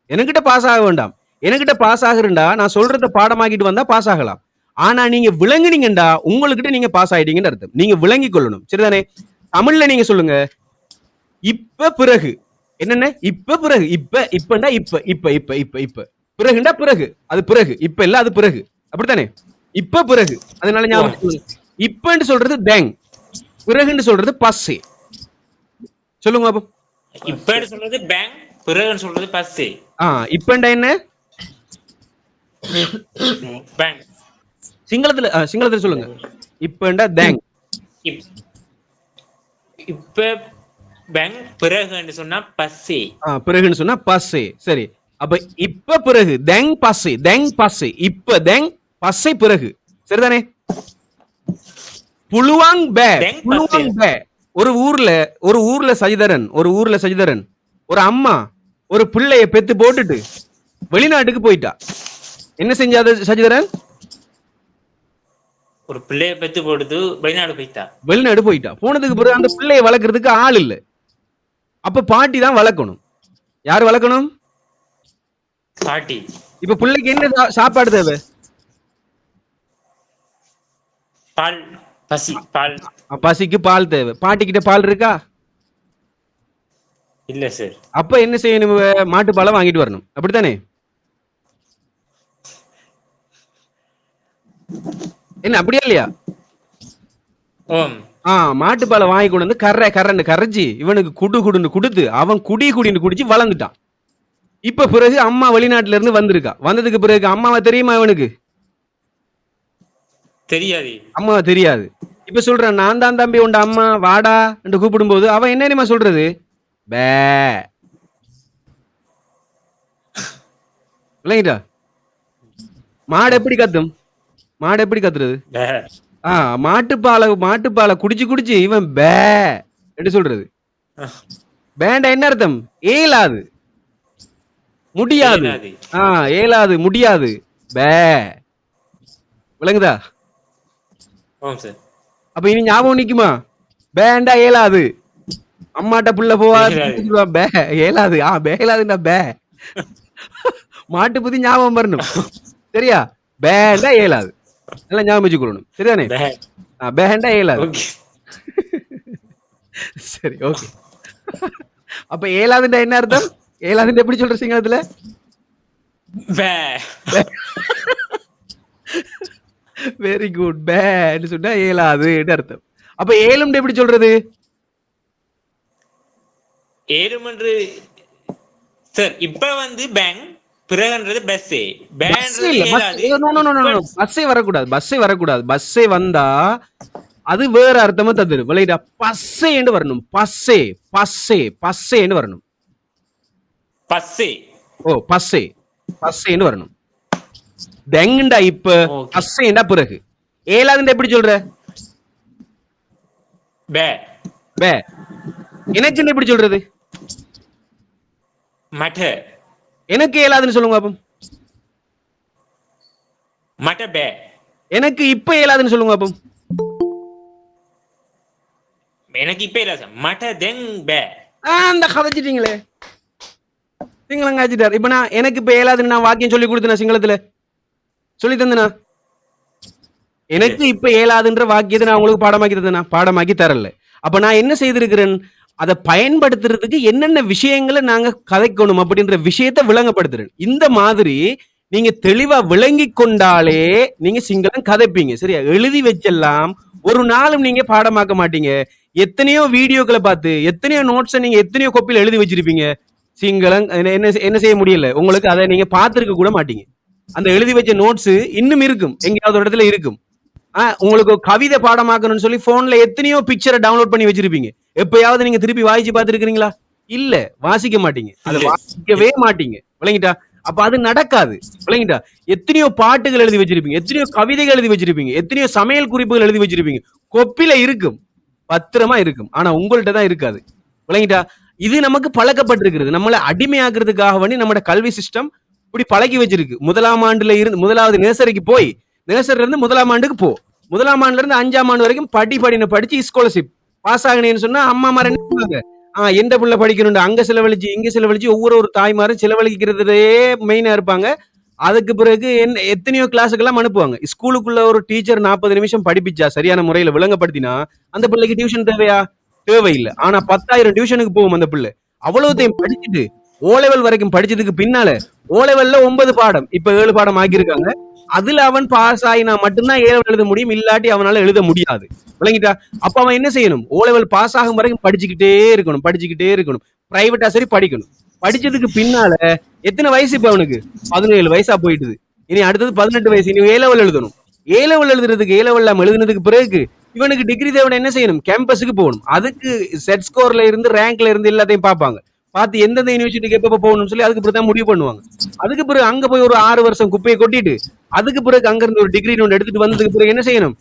எனக்கிட்ட பாஸ் ஆக வேண்டாம். எனக்கிட்ட பாஸ் ஆகுறா நான் சொல்றத பாடமாக்கிட்டு வந்தா பாஸ் ஆகலாம். ஆனா நீங்க விளங்குனீங்கடா உங்ககிட்ட நீங்க பாஸ் ஆயிட்டீங்கன்னு அர்த்தம். நீங்க விளங்கி கொள்ளணும். சரிதானே? தமிழ்ல நீங்க சொல்லுங்க. இப்ப பிறகு என்னென்ன? இப்ப பிறகு. இப்பண்டா இப்ப பிறகுண்டா பிறகு. அது பிறகு. இப்ப இல்ல, அது பிறகு. அப்படித்தானே? இப்ப பிறகு. அதனால ஞாபகம். இப்பன்னு சொல்றது தேங், பிறகுன்னு சொல்றது பஸ்ஸே. சொல்லுங்க பாப்போம். இப்பன்னு சொல்றது பேங்க், பிறகுன்னு சொல்றது பஸ்ஸே. இப்பண்டா என்ன? பேங்க். சிங்களத்துல சொல்லுங்க. இப்பண்டா தேங். இப்ப பேங் பிறகுன்னு சொன்னா பஸ்ஸே. பிறகுன்னு சொன்னா பஸ்ஸே. சரி, அப்ப இப்ப பிறகு தெங் பஸ்ஸே, தெங் பஸ்ஸே, இப்ப தெங் பஸ்ஸே பிறகு, சரிதானே? புலுவாங் பே, தெங் புலுவாங் பஸ்ஸே. பே. ஒரு ஊர்ல சஜிதரன் ஒரு அம்மா ஒரு பிள்ளைய பெத்து போட்டுட்டு வெளிநாட்டுக்கு போயிட்டா. என்ன செஞ்சாது சஜிதரன்? ஒரு பிள்ளைய பெத்து போடுது வெளிநாடு போயிட்டா. போனதுக்கு பிறகு அந்த பிள்ளைய வளர்க்கறதுக்கு ஆள் இல்ல. அப்ப பாட்டி தான் வளர்க்கணும். யாரு வளர்க்கணும்? பாட்டி. இப்ப பிள்ளைக்கு என்ன சாப்பாடு தேவை? பால். பால். பசிக்கு பால் தேவை. பாட்டி கிட்ட பால் இருக்கா? இல்ல சார். அப்ப என்ன செய்யணும்? மாட்டு பாலை வாங்கிட்டு வரணும். அப்படித்தானே? என்ன அப்படியா இல்லையா? மாட்டு பாலை வாங்கி கொண்டு வந்து கரண்டு கரைச்சி இவனுக்கு குடுன்னு கொடுத்து அவன் குடின்னு குடிச்சு வளர்ந்துட்டான். இப்ப பிறகு அம்மா வெளிநாட்டுல இருந்து வந்திருக்கா. வந்ததுக்கு பிறகு அம்மாவை தெரியுமா இவனுக்கு? தெரியாது. அம்மாவை தெரியாது. இப்ப சொல்றான், நான் தான் தம்பி உண்ட அம்மா, வாடா என்று கூப்பிடும் போது அவன் என்ன தெரியுமா சொல்றது? பே. இல்லைங்கடா, மாடு எப்படி கத்தும்? மாடு எப்படி கத்துறது? மாட்டுப்பாலை குடிச்சு இவன் பே என்று சொல்றது. பேண்ட என்ன அர்த்தம்? ஏலாது, முடியாது. ஏலாது, முடியாது, பே. விளங்குதா? அப்ப இனி ஞாபகம் நிக்குமா? பேண்டா ஏலாது. அம்மாட்ட புள்ள போவாது, பே ஏலாது. பேலாதுன்னா பே. மாட்டு புத்தி ஞாபகம் வரணும், சரியா? பேண்டா ஏலாது. நல்லா ஞாபகம் வச்சுக்கொள்ளணும், சரிதானே? பேண்டா ஏலாது. சரி, ஓகே. அப்ப ஏலாதுண்டா என்ன அர்த்தம்? ஏலாதுண்டா எப்படி சொல்ற சிங்களத்துல? Very good. பேன்னு சொன்னா ஏலாது அர்த்தம். அப்ப ஏலும் எப்படி சொல்றது? ஏலும் என்று சார் இப்ப வந்து பேங் பிறகுன்றது பஸ்ஸே. பஸ்ஸே வரக்கூடாது. பஸ்ஸே வந்தா அது வேற அர்த்தமா தந்துரு. விளையாடா, பஸ்ஸே என்று வரணும். பஸ்ஸே என்று வரணும். பஸ்ஸேன்னு வரணும். தெங்கண்டா இப்ப, பஸ்ஸேண்டா பிறகு. ஏலாதுண்டா எப்படி சொல்ற? பே. எனக்கு எப்படி சொல்றது? மட்ட. எனக்கு ஏலாதுன்னு சொல்லுங்க பாப்போம். மட்ட பே. எனக்கு இப்ப ஏலாதுன்னு சொல்லுங்க பாப்போம். எனக்கு இப்ப இல்ல சார். மட்ட தெங் பே. அந்த கதைச்சிட்டீங்களே, சிங்களம் காய்ச்சிட்டார். இப்ப நான் எனக்கு இப்ப ஏலாதுன்னு நான் வாக்கியம் சொல்லி கொடுத்தேன், சிங்களத்துல சொல்லி தந்தனா? எனக்கு இப்ப ஏலாதுன்ற வாக்கியத்தை நான் உங்களுக்கு பாடமாக்கி தந்தேனா? பாடமாக்கி தரல. அப்ப நான் என்ன செய்திருக்கிறேன்? அதை பயன்படுத்துறதுக்கு என்னென்ன விஷயங்களை நாங்க கதைக்கணும் அப்படின்ற விஷயத்தை விளங்கப்படுத்துறேன். இந்த மாதிரி நீங்க தெளிவா விளங்கி கொண்டாலே நீங்க சிங்களம் கதைப்பீங்க, சரியா? எழுதி வச்செல்லாம் ஒரு நாளும் நீங்க பாடமாக்க மாட்டீங்க. எத்தனையோ வீடியோக்களை பார்த்து, எத்தனையோ நோட்ஸை நீங்க எத்தனையோ கோப்பில எழுதி வச்சிருப்பீங்க. சிங்களம் என்ன செய்ய முடியல உங்களுக்கு. அதை நீங்க பார்த்திருக்க கூட மாட்டீங்க. அந்த எழுதி வச்ச நோட்ஸ் இன்னும் இருக்கும், எங்கேயாவது ஒரு இடத்துல இருக்கும். உங்களுக்கு கவிதை பாடமாக்கணும்னு சொல்லி போன்ல எத்தனையோ பிக்சரை டவுன்லோட் பண்ணி வச்சிருப்பீங்க. எப்பயாவது நீங்க திருப்பி வாசிச்சு பார்த்துருக்கீங்களா? இல்ல, வாசிக்க மாட்டீங்க. அதை வாசிக்கவே மாட்டீங்க. விளங்கிட்டா? அப்ப அது நடக்காது. விளங்கிட்டா? எத்தனையோ பாட்டுகள் எழுதி வச்சிருப்பீங்க, எத்தனையோ கவிதைகள் எழுதி வச்சிருப்பீங்க, எத்தனையோ சமையல் குறிப்புகள் எழுதி வச்சிருப்பீங்க. கொப்பில இருக்கும், பத்திரமா இருக்கும். ஆனா உங்கள்கிட்ட தான் இருக்காது. விளங்கிட்டா? இது நமக்கு பழக்கப்பட்டிருக்கிறது. நம்மளை அடிமையாக்குறதுக்காக வேண்டி நம்மளோட கல்வி சிஸ்டம் இப்படி பழகி வச்சிருக்கு. முதலாம் ஆண்டுல இருந்து, முதலாவது நேசரிக்கு போய், நேசர்ல இருந்து முதலாம் ஆண்டுக்கு போ, முதலாம் ஆண்டுல இருந்து 5ஆம் ஆண்டு வரைக்கும் படிச்சு ஸ்காலர்ஷிப் பாஸ் ஆகணும்னு சொன்னா அம்மா மார என்ன எந்த பிள்ளை படிக்கணும் அங்க செலவழிச்சு இங்க செலவழிச்சு ஒவ்வொரு தாய்மாரும் செலவழிக்கிறதே மெயினா இருப்பாங்க. அதுக்கு பிறகு எத்தனையோ கிளாஸுக்கெல்லாம் அனுப்புவாங்க. ஸ்கூலுக்குள்ள ஒரு டீச்சர் 40 நிமிஷம் படிப்பிச்சா, சரியான முறையில விளங்கப்படுத்தினா அந்த பிள்ளைக்கு டியூஷன் தேவையா? தேவையில்லை. ஆனா 10,000 டியூஷனுக்கு போகும் அந்த பிள்ளை. அவ்வளவுத்தையும் படிச்சுட்டு ஓ லெவல் வரைக்கும் படிச்சதுக்கு பின்னால ஓ லெவல்ல 9 பாடம், இப்ப 7 பாடம் ஆக்கியிருக்காங்க. அதுல அவன் பாஸ் ஆகினா மட்டும்தான் ஏ லெவல் எழுத முடியும், இல்லாட்டி அவனால எழுத முடியாது. விளங்கிட்டா? அப்ப அவன் என்ன செய்யணும்? ஓ லெவல் பாஸ் ஆகும் வரைக்கும் படிச்சுக்கிட்டே இருக்கணும். பிரைவேட்டா சரி படிக்கணும். படிச்சதுக்கு பின்னால எத்தனை வயசு? இப்ப அவனுக்கு 17 வயசா போயிட்டுது. இனி அடுத்தது 18 வயசு. இனி ஏ லெவல் எழுதணும். ஏ லெவல் எழுதுறதுக்கு, ஏ லெவல் எழுதுனதுக்கு பிறகு இவனுக்கு டிகிரி தேவனை என்ன செய்யணும்? கேம்பஸுக்கு போகணும். அதுக்கு செட் ஸ்கோர்ல இருந்து ரேங்க்ல இருந்து எல்லாத்தையும் பார்ப்பாங்க. பார்த்து எந்தெந்த யூனிவர்சிட்டிக்கு எப்ப போகணும்னு சொல்லி அதுக்கு பிறகு தான் முடிவு பண்ணுவாங்க. அதுக்கு பிறகு அங்க போய் ஒரு 6 வருஷம் குப்பையை கொட்டிட்டு அதுக்கு பிறகு அங்க இருந்து ஒரு டிகிரி ஒன்று எடுத்துட்டு வந்ததுக்கு பிறகு என்ன செய்யணும்?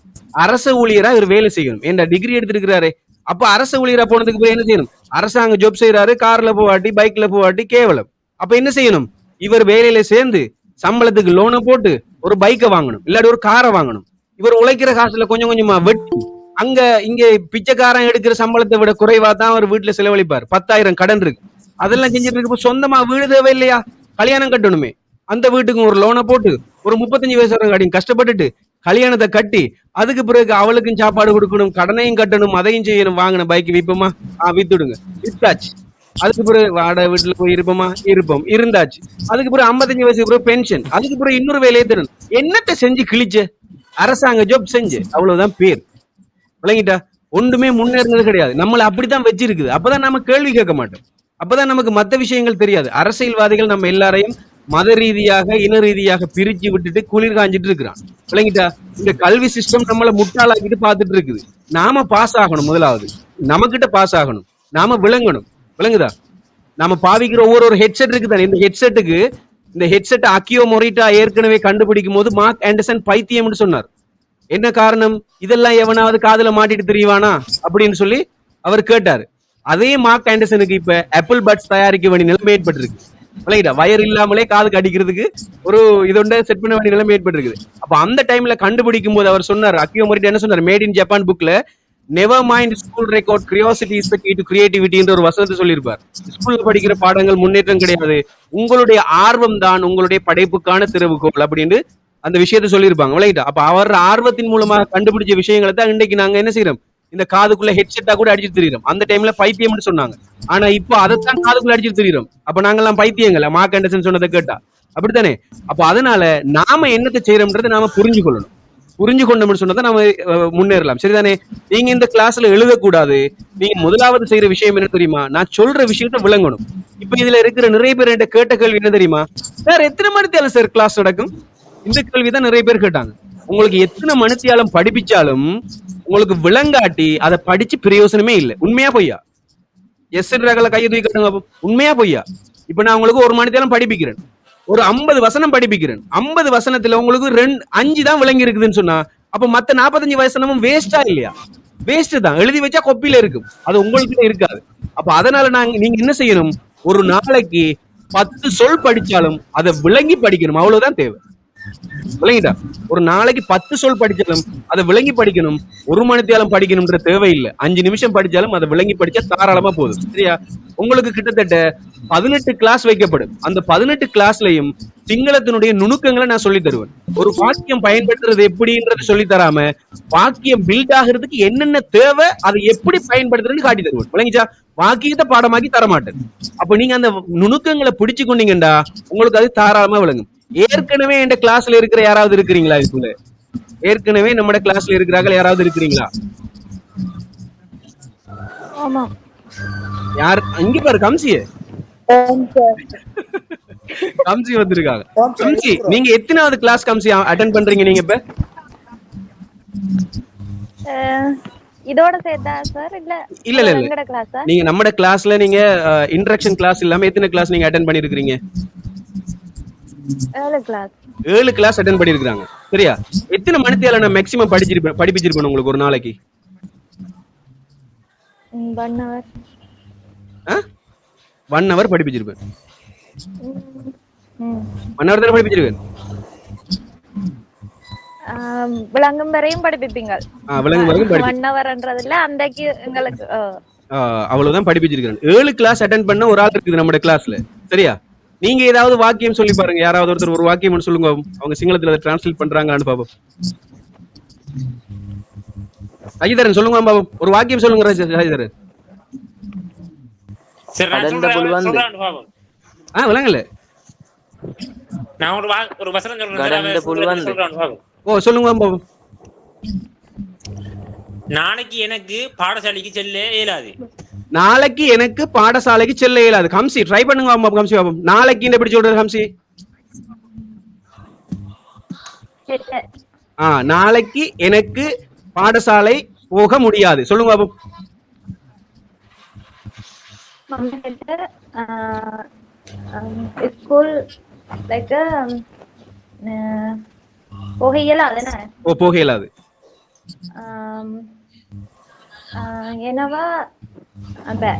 அரச ஊழியரா இவர் வேலை செய்யணும். ஏன்டா டிகிரி எடுத்திருக்கிறாரு. அப்ப அரச ஊழியரா போனதுக்கு பிறகு என்ன செய்யணும்? அரசாங்க ஜாப் செய்யறாரு, கார்ல போவாட்டி பைக்ல போவாட்டி கேவலம். அப்ப என்ன செய்யணும்? இவர் வேலையில சேர்ந்து சம்பளத்துக்கு லோனை போட்டு ஒரு பைக்கை வாங்கணும், இல்லாட்டி ஒரு காரை வாங்கணும். இவர் உழைக்கிற காசுல கொஞ்சம் கொஞ்சமா வெட்டி அங்க இங்க பிச்சைக்காரன் எடுக்கிற சம்பளத்தை விட குறைவா தான் அவர் வீட்டுல செலவழிப்பார். 10,000 கடன் இருக்கு, அதெல்லாம் செஞ்சுட்டு இருக்கப்போ சொந்தமா வீடு தேவை இல்லையா? கல்யாணம் கட்டணுமே. அந்த வீட்டுக்கு ஒரு லோனை போட்டு ஒரு 35 வயசு கஷ்டப்பட்டுட்டு கல்யாணத்தை கட்டி அதுக்கு பிறகு அவளுக்கும் சாப்பாடு கொடுக்கணும், கடனையும் கட்டணும், அதையும் செய்யணும். வாங்கின பைக் விற்போமா? வித்துடுங்க. வித்தாச்சு. அதுக்கு பிறகு வாடகை வீட்டுல போய் இருப்போமா? இருப்போம். இருந்தாச்சு. அதுக்கு பிறகு 55 வயசுக்கு பிறகு பென்ஷன். அதுக்கு பிறகு இன்னொரு வேலையை தரணும். என்னத்தை செஞ்சு கிழிச்ச? அரசாங்க ஜாப் செஞ்சு, அவ்வளவுதான் பேர். விளங்கிட்டா? ஒன்றுமே முன்னேறினது கிடையாது. நம்மளை அப்படித்தான் வச்சிருக்குது. அப்பதான் நம்ம கேள்வி கேட்க மாட்டோம். அப்பதான் நமக்கு மற்ற விஷயங்கள் தெரியாது. அரசியல்வாதிகள் நம்ம எல்லாரையும் மத ரீதியாக இன ரீதியாக பிரிச்சு விட்டுட்டு குளிர் காஞ்சிட்டு இருக்கிறான். விளங்கிட்டா? இந்த கல்வி சிஸ்டம் நம்மளை முட்டாளாக்கிட்டு பார்த்துட்டு இருக்குது. நாம பாஸ் ஆகணும். முதலாவது நமக்கிட்ட பாஸ் ஆகணும், நாம விளங்கணும். விளங்குதா? நாம பாவிக்கிற ஒவ்வொரு ஹெட்செட் இருக்குதானே, இந்த ஹெட்செட் அக்கியோ மொரிட்டா ஏற்கனவே கண்டுபிடிக்கும் போது மார்க் ஆண்டர்சன் பைத்தியம்னு சொன்னார். என்ன காரணம்? இதெல்லாம் எவனாவது காதுல மாட்டிட்டு தெரியவானா அப்படின்னு சொல்லி அவர் கேட்டாரு. அதே மார்க் ஆண்டர்சனுக்கு இப்ப ஆப்பிள் பட்ஸ் தயாரிக்க வேண்டிய நிலைமை ஏற்பட்டிருக்கு. விளங்கிட்டா? வயர் இல்லாமலே காதுக்கு அடிக்கிறதுக்கு ஒரு இதொண்ட செட் பண்ண வேண்டிய நிலைமை ஏற்பட்டிருக்குது. அப்ப அந்த டைம்ல கண்டுபிடிக்கும் போது அவர் சொன்னார், அக்கியோ மொரிட்டா என்ன சொன்னார்? மேட் இன் ஜப்பான் புக்ல never mind school record, curiosity is the key to கிரியேட்டிவிட்டின்ற ஒரு வசனத்தை சொல்லியிருப்பார். ஸ்கூல்ல படிக்கிற பாடங்கள் முன்னேற்றம் கிடையாது, உங்களுடைய ஆர்வம் தான் உங்களுடைய படைப்புக்கான திறவுகோல் அப்படின்னு அந்த விஷயத்த சொல்லியிருப்பாங்க. விளையாட்டா? அப்ப அவர் ஆர்வத்தின் மூலமாக கண்டுபிடிச்ச விஷயங்களை தான் இன்னைக்கு நாங்க என்ன செய்யறோம்? இந்த காதுக்குள்ள ஹெட்செட்டா கூட அடிச்சுட்டு தெரியும். அந்த டைம்ல பைத்தியம்னு சொன்னாங்க. ஆனா இப்போ அதைத்தான் காதுக்குள்ள அடிச்சுட்டு தெரியும். அப்ப நாங்கெல்லாம் பைத்தியங்கள மார்க் ஆண்டர்சன் சொன்னதை கேட்டா? அப்படித்தானே? அப்ப அதனால நாம என்னத்தை செய்யறோம்ன்றதை நாம புரிஞ்சு கொள்ளணும். புரிஞ்சு கொண்டோம்னு சொன்னதை நாம முன்னேறலாம். சரிதானே? நீங்க இந்த கிளாஸ்ல எழுதக்கூடாது. நீங்க முதலாவது செய்யற விஷயம் என்ன தெரியுமா? நான் சொல்ற விஷயத்த விளங்கணும். இப்ப இதுல இருக்கிற நிறைய பேர் என்கிட்ட கேட்ட கேள்வி என்ன தெரியுமா? சார் எத்தனை மணித்தியாலும் சார் கிளாஸ் நடக்கும்? இந்த கேள்விதான் நிறைய பேர் கேட்டாங்க. உங்களுக்கு எத்தனை மணித்தியாலும் படிப்பிச்சாலும் உங்களுக்கு விளங்காட்டி அதை படிச்சு பிரயோசனமே இல்லை. உண்மையா பொய்யா? எஸ் ரகல கையை தூக்கி கட்டுங்க. உண்மையா பொய்யா? இப்ப நான் உங்களுக்கு ஒரு மணித்தியாலும் படிப்பிக்கிறேன், ஒரு 50 வசனம் படிப்பிக்கிறேன். 50 வசனத்துல உங்களுக்கு 5 தான் விளங்கி இருக்குதுன்னு சொன்னா அப்ப மத்த 45 வசனமும் வேஸ்டா இல்லையா? வேஸ்ட் தான். எழுதி வச்சா கொப்பில இருக்கும், அது உங்களுக்கு இருக்காது. அப்ப அதனால நீங்க என்ன செய்யணும்? ஒரு நாளைக்கு 10 சொல் படிச்சாலும் அதை விளங்கி படிக்கணும். அவ்வளவுதான் தேவை. விளங்கிட்டா? ஒரு நாளைக்கு 10 சொல் படிச்சாலும் அதை விளங்கி படிக்கணும். 1 மணித்தியாலும் படிக்கணும்ன்ற தேவையில்லை. 5 நிமிஷம் படிச்சாலும் அதை விளங்கி படிச்சா தாராளமா போதும். சரியா? உங்களுக்கு கிட்டத்தட்ட 18 கிளாஸ் வைக்கப்படும். அந்த 18 கிளாஸ்லயும் சிங்களத்தினுடைய நுணுக்கங்களை நான் சொல்லி தருவேன். ஒரு வாக்கியம் பயன்படுத்துறது எப்படின்றது சொல்லி தராம வாக்கியம் பில்ட் ஆகிறதுக்கு என்னென்ன தேவை, அதை எப்படி பயன்படுத்துறதுன்னு காட்டி தருவேன். விளங்கிச்சா? வாக்கியத்தை பாடமாக்கி தரமாட்டேன். அப்ப நீங்க அந்த நுணுக்கங்களை பிடிச்சு கொண்டீங்கடா உங்களுக்கு அது தாராளமா விளங்கும். ஏற்கனவே என் கிளாஸ்ல இருக்கிற யாராவது இருக்கிறீங்களா? இதுக்குள்ள ஏற்கனவே நம்ம கிளாஸ்ல இருக்கிறார்கள் யாராவது இருக்கிறீங்களா? ஆமா. யார்? இங்க பாரு கம்சியே. கம்சி வந்திருக்காங்க. கம்சி, நீங்க எத்தனாவது கிளாஸ் கம்சி அட்டெண்ட் பண்றீங்க நீங்க இப்ப? இதோட சேர்த்தா சார்? இல்ல எங்கட கிளாஸா? நீங்க நம்ம கிளாஸ்ல நீங்க இன்ட்ரடக்ஷன் கிளாஸ் இல்லாம எத்தனை கிளாஸ் நீங்க அட்டெண்ட் பண்ணிருக்கீங்க? 7 கிளாஸ். 7 கிளாஸ் அட்டெண்ட் பண்ணிருக்காங்க. சரியா? எத்தனை மணித்தியால நான் மேக்ஸிமம் படிப்பிச்சிருப்பேன் உங்களுக்கு ஒரு நாளைக்கு? 1 hour. 1 hour படிப்பிச்சிருப்பேன். 1 hour தான் படிப்பிச்சிருக்கேன். விளங்கும் வரையும் படிப்பீங்க? விளங்கும் வரையும் 1 hourன்றதுல அன்றைக்கு எங்களுக்கு அவ்வளவுதான் படிப்பிச்சிருக்கேன். 7 கிளாஸ் அட்டெண்ட் பண்ண ஒரு ஆள் இருக்குது நம்ம கிளாஸ்ல. சரியா? நீங்க ஏதாவது வாக்கியம் சொல்லி பாருங்க. யாராவது ஒருத்தர் ஒரு வாக்கியம் சொல்லுங்க. அவங்க சிங்களத்துல அதை டிரான்ஸ்லேட் பண்றாங்கன்னு பாப்போம். ராஜிதரன் சொல்லுங்க பாப்போம். ஒரு வாக்கியம் சொல்லுங்க ராஜிதரன். விளங்கல. நான் ஒரு வசனம் சொல்றேன். ஓ சொல்லுங்க பாப்போம். நாளைக்கு எனக்கு பாடசாலைக்கு செல்ல இயலாது. நாளைக்கு எனக்கு பாடசாலைக்கு செல்ல இயலாது. கம்சி ட்ரை பண்ணுங்க கம்சி பாப்போம். நாளைக்கு எப்படி சொல்றது கம்சி? நாளைக்கு எனக்கு பாடசாலை போக முடியாது. சொல்லுங்க பாப்போம். මම හෙට ස්කූල් එක කොහේ ඉයලාද නෑ. ஓ போக இயலாது. එනවා බෑ.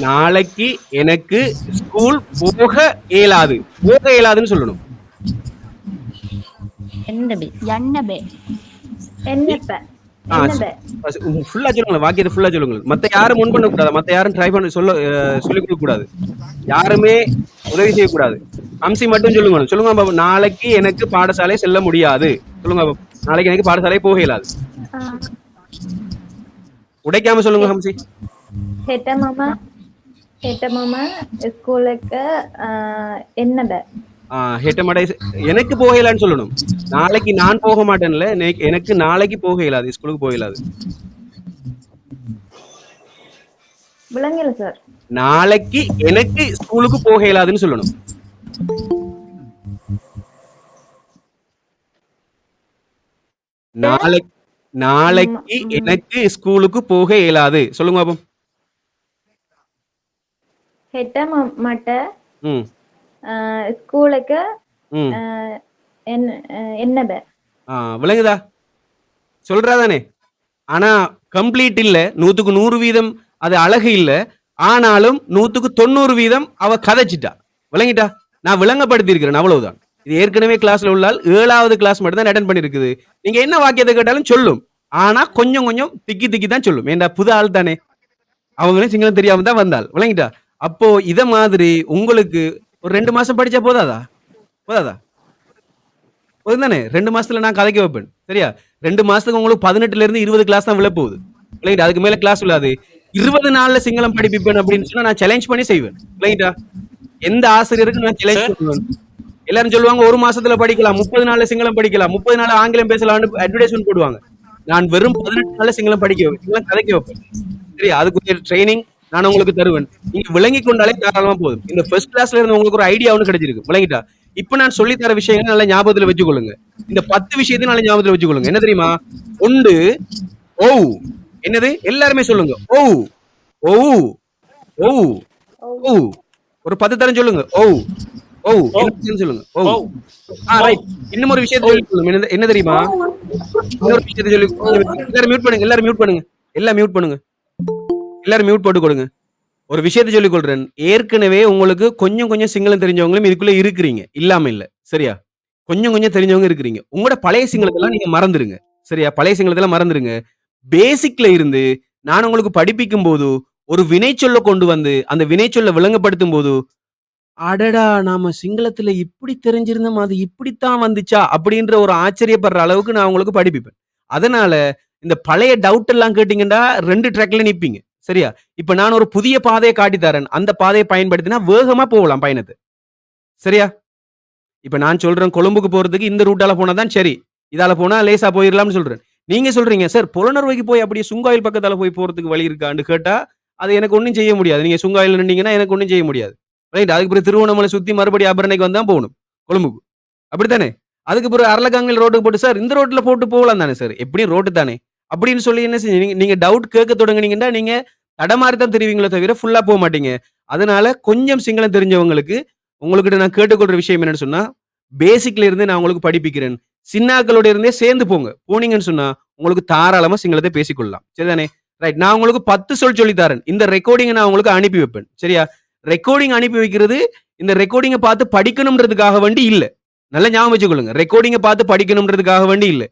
நாளைக்கு எனக்கு ஸ்கூல் போக இயலாது. போக இயலாதுன்னு சொல்லணும். எන්න බෑ. යන්න බෑ. එන්න බෑ. ஆ, එන්න බෑ. ஃபுல்லா சொல்லுங்க. வாக்கியத்தை ஃபுல்லா சொல்லுங்க. மத்த யாரும் முன் பண்ண கூடாது. மத்த யாரும் ட்ரை பண்ண சொல்லிக் கொடுக்க கூடாது. யாருமே உதவி செய்யக்கூடாது. அம்சி மட்டும் சொல்லுங்க. சொல்லுங்க பாபு. நாளைக்கு எனக்கு பாடசாலை செல்ல முடியாது. சொல்லுங்க பாபு. நாளைக்கு எனக்கு பாடசாலை போக இயலாது. உடைக்காம சொல்லுங்க ஹம்சி. හෙට මම ස්කූල් එක එන්න බෑ. ஹெட்ட மடை எனக்கு போக இயலான்னு சொல்லணும். நாளைக்கு நான் போக மாட்டேன்ல, எனக்கு நாளைக்கு போக இயலாது. ஸ்கூலுக்கு போக இயலாது. விளங்கல சார். நாளைக்கு எனக்கு ஸ்கூலுக்கு போக இயலாதுன்னு சொல்லணும். நாளைக்கு எனக்கு ஸ்கூலுக்கு போக இயலாது. சொல்லுங்க பாப்போம். හෙට මට ம் ස්කූල් එක ம் එන්න බෑ. விளங்குதா? சொல்றாதானே? ஆனா கம்ப்ளீட் இல்ல. 100க்கு 100% அது அழகு இல்ல. ஆனாலும் 100க்கு 90% அவ கதைச்சிட்டா. விளங்கிட்டா? நான் விளங்கப்படுத்தி இருக்கிறேன். அவ்வளவுதான். இது ஏற்கனவே கிளாஸ்ல உள்ளால் 7வது கிளாஸ் மட்டும் தான் அட்டெண்ட் பண்ணிருக்குது. நீங்க என்ன வாக்கியத்தை கேட்டாலும் சொல்லும். ஆனா கொஞ்சம் கொஞ்சம் திக்கி தான் சொல்லும். ஏண்டா புது ஆள் தானே, அவங்களும் சிங்களம் தெரியாம தான் வந்தாள். விளங்கிட்டா? அப்போ இத மாதிரி உங்களுக்கு ஒரு 2 மாசம் படிச்சா போதாதா? போதும் தானே? 2 மாசத்துல நான் கதைக்க வைப்பேன். சரியா? 2 மாசத்துக்கு உங்களுக்கு 18ல இருந்து 20 கிளாஸ் தான் விழ போகுது. விளங்கிட்டா? அதுக்கு மேல கிளாஸ் விழாது. 20 நாள்ல சிங்களம் படிப்பிப்பேன் அப்படின்னு சொன்னா நான் சேலஞ்ச் பண்ணி செய்வேன். விளங்கிட்டா? எந்த ஆசிரியருக்கு நான் சேலஞ்ச் பண்ணுவேன். எல்லாரும் சொல்லுவாங்க 1 மாசத்துல படிக்கலாம், 30 நாள்ல சிங்களம் படிக்கலாம், 30 நாள் ஆங்கிலம் பேசலாம்னு அட்வர்டைஸ்மெண்ட் போடுவாங்க. நான் வெறும் 18 நாள்ல சிங்களம் படிக்க வைப்பேன். சிங்களம் கதைக்க வைப்பேன். சரியா? அதுக்குரிய ட்ரைனிங் நான் உங்களுக்கு தருவேன். நீங்க விளங்கி கொண்டாலே தாராளமா போதும். இந்த ஃபர்ஸ்ட் கிளாஸ்ல இருந்து உங்களுக்கு ஒரு ஐடியா ஒன்று கிடைச்சிருக்கு. விளங்கிட்டா? இப்ப நான் சொல்லி தர விஷயங்கள் நல்ல ஞாபகத்துல வச்சுக்கொள்ளுங்க. இந்த 10 விஷயத்தையும் நல்ல ஞாபகத்துல வச்சுக்கொள்ளுங்க. என்ன தெரியுமா? ஒன்று ஓ. என்னது? எல்லாருமே சொல்லுங்க. ஓ ஓ ஓ ஓ. ஒரு 10 தரம் சொல்லுங்க. ஓ ஓ. சொல்லுங்க. ஓ. ரைட். இன்னும் ஒரு விஷயத்தை சொல்லி சொல்லுங்க. என்ன தெரியுமா? இன்னொரு விஷயத்தை சொல்லி எல்லாரும் மியூட் பண்ணுங்க. எல்லாம் மியூட் போட்டு கொடுங்க. ஒரு விஷயத்தை சொல்லிக் கொள்றேன். ஏற்கனவே உங்களுக்கு கொஞ்சம் சிங்களம் தெரிஞ்சவங்களும் இதுக்குள்ள இருக்கிறீங்க. இல்லாம இல்ல. சரியா? கொஞ்சம் தெரிஞ்சவங்க இருக்கிறீங்க. உங்களோட பழைய சிங்களத்தெல்லாம் நீங்க மறந்துருங்க. சரியா? பழைய சிங்களத்தெல்லாம் மறந்துருங்க. பேசிக்ல இருந்து நான் உங்களுக்கு படிப்பிக்கும் போது ஒரு வினைச்சொல்ல கொண்டு வந்து அந்த வினைச்சொல்ல விளங்கப்படுத்தும் போது அடடா நாம சிங்களத்துல இப்படி தெரிஞ்சிருந்தோம், அது இப்படித்தான் வந்துச்சா அப்படின்ற ஒரு ஆச்சரியப்படுற அளவுக்கு நான் உங்களுக்கு படிப்பிப்பேன். அதனால இந்த பழைய டவுட் எல்லாம் கேட்டீங்கன்னா 2 ட்ராக்ல நிப்பீங்க. சரியா? இப்ப நான் ஒரு புதிய பாதையை காட்டி தரேன். அந்த பாதையை பயன்படுத்தினா வேகமா போகலாம் பயணத்தை. சரியா? இப்ப நான் சொல்றேன் கொழும்புக்கு போறதுக்கு இந்த ரூட்டால போனா தான் சரி, இதால போனா லேசா போயிடலாம்னு சொல்றேன். நீங்க சொல்றீங்க சார் புலனறுவைக்கு போய் அப்படியே சுங்காயில் பக்கத்தால போய் போறதுக்கு வழி இருக்கான்னு கேட்டா அது எனக்கு ஒன்றும் செய்ய முடியாது. நீங்க சுங்காயில் நின்றீங்கன்னா எனக்கு ஒன்றும் செய்ய முடியாது. ரைட்? அதுக்கு பிறகு திருவண்ணாமலை சுத்தி மறுபடியும் அபரணைக்கு வந்தா போகணும் கொழும்புக்கு. அப்படித்தானே? அதுக்கு பிறகு அரலகாங்கல் ரோட்டுக்கு போட்டு சார் இந்த ரோட்ல போட்டு போகலாம் தானே சார், எப்படியும் ரோட்டு தானே அப்படின்னு சொல்லி என்ன செஞ்சீங்க? நீங்க டவுட் கேட்க தொடங்குனீங்கன்னா நீங்க தடமாறி தான் தெரிவிங்களோ தவிர ஃபுல்லா போக மாட்டீங்க. அதனால கொஞ்சம் சிங்களம் தெரிஞ்சவங்களுக்கு உங்ககிட்ட நான் கேட்டுக்கொள்ற விஷயம் என்னன்னு சொன்னா, பேசிக்ல இருந்து நான் உங்களுக்கு படிப்பிக்கிறேன். சின்னாக்களோட இருந்தே சேர்ந்து போனீங்கன்னு சொன்னா உங்களுக்கு தாராளமா சிங்களத்தை பேசிக்கொள்ளலாம். சரிதானே? ரைட். நான் உங்களுக்கு 10 சொல்லி தரேன். இந்த ரெக்கார்டிங்கை நான் உங்களுக்கு அனுப்பி வைப்பேன். சரியா? ரெக்கார்டிங் அனுப்பி வைக்கிறது இந்த ரெக்கார்டிங்கை பார்த்து படிக்கணும்ன்றதுக்காக வேண்டி இல்ல. நல்லா ஞாபகம் வச்சுக்கொள்ளுங்க. ரெக்கார்டிங்கை பார்த்து படிக்கணும்ன்றதுக்காக வேண்டி இல்ல.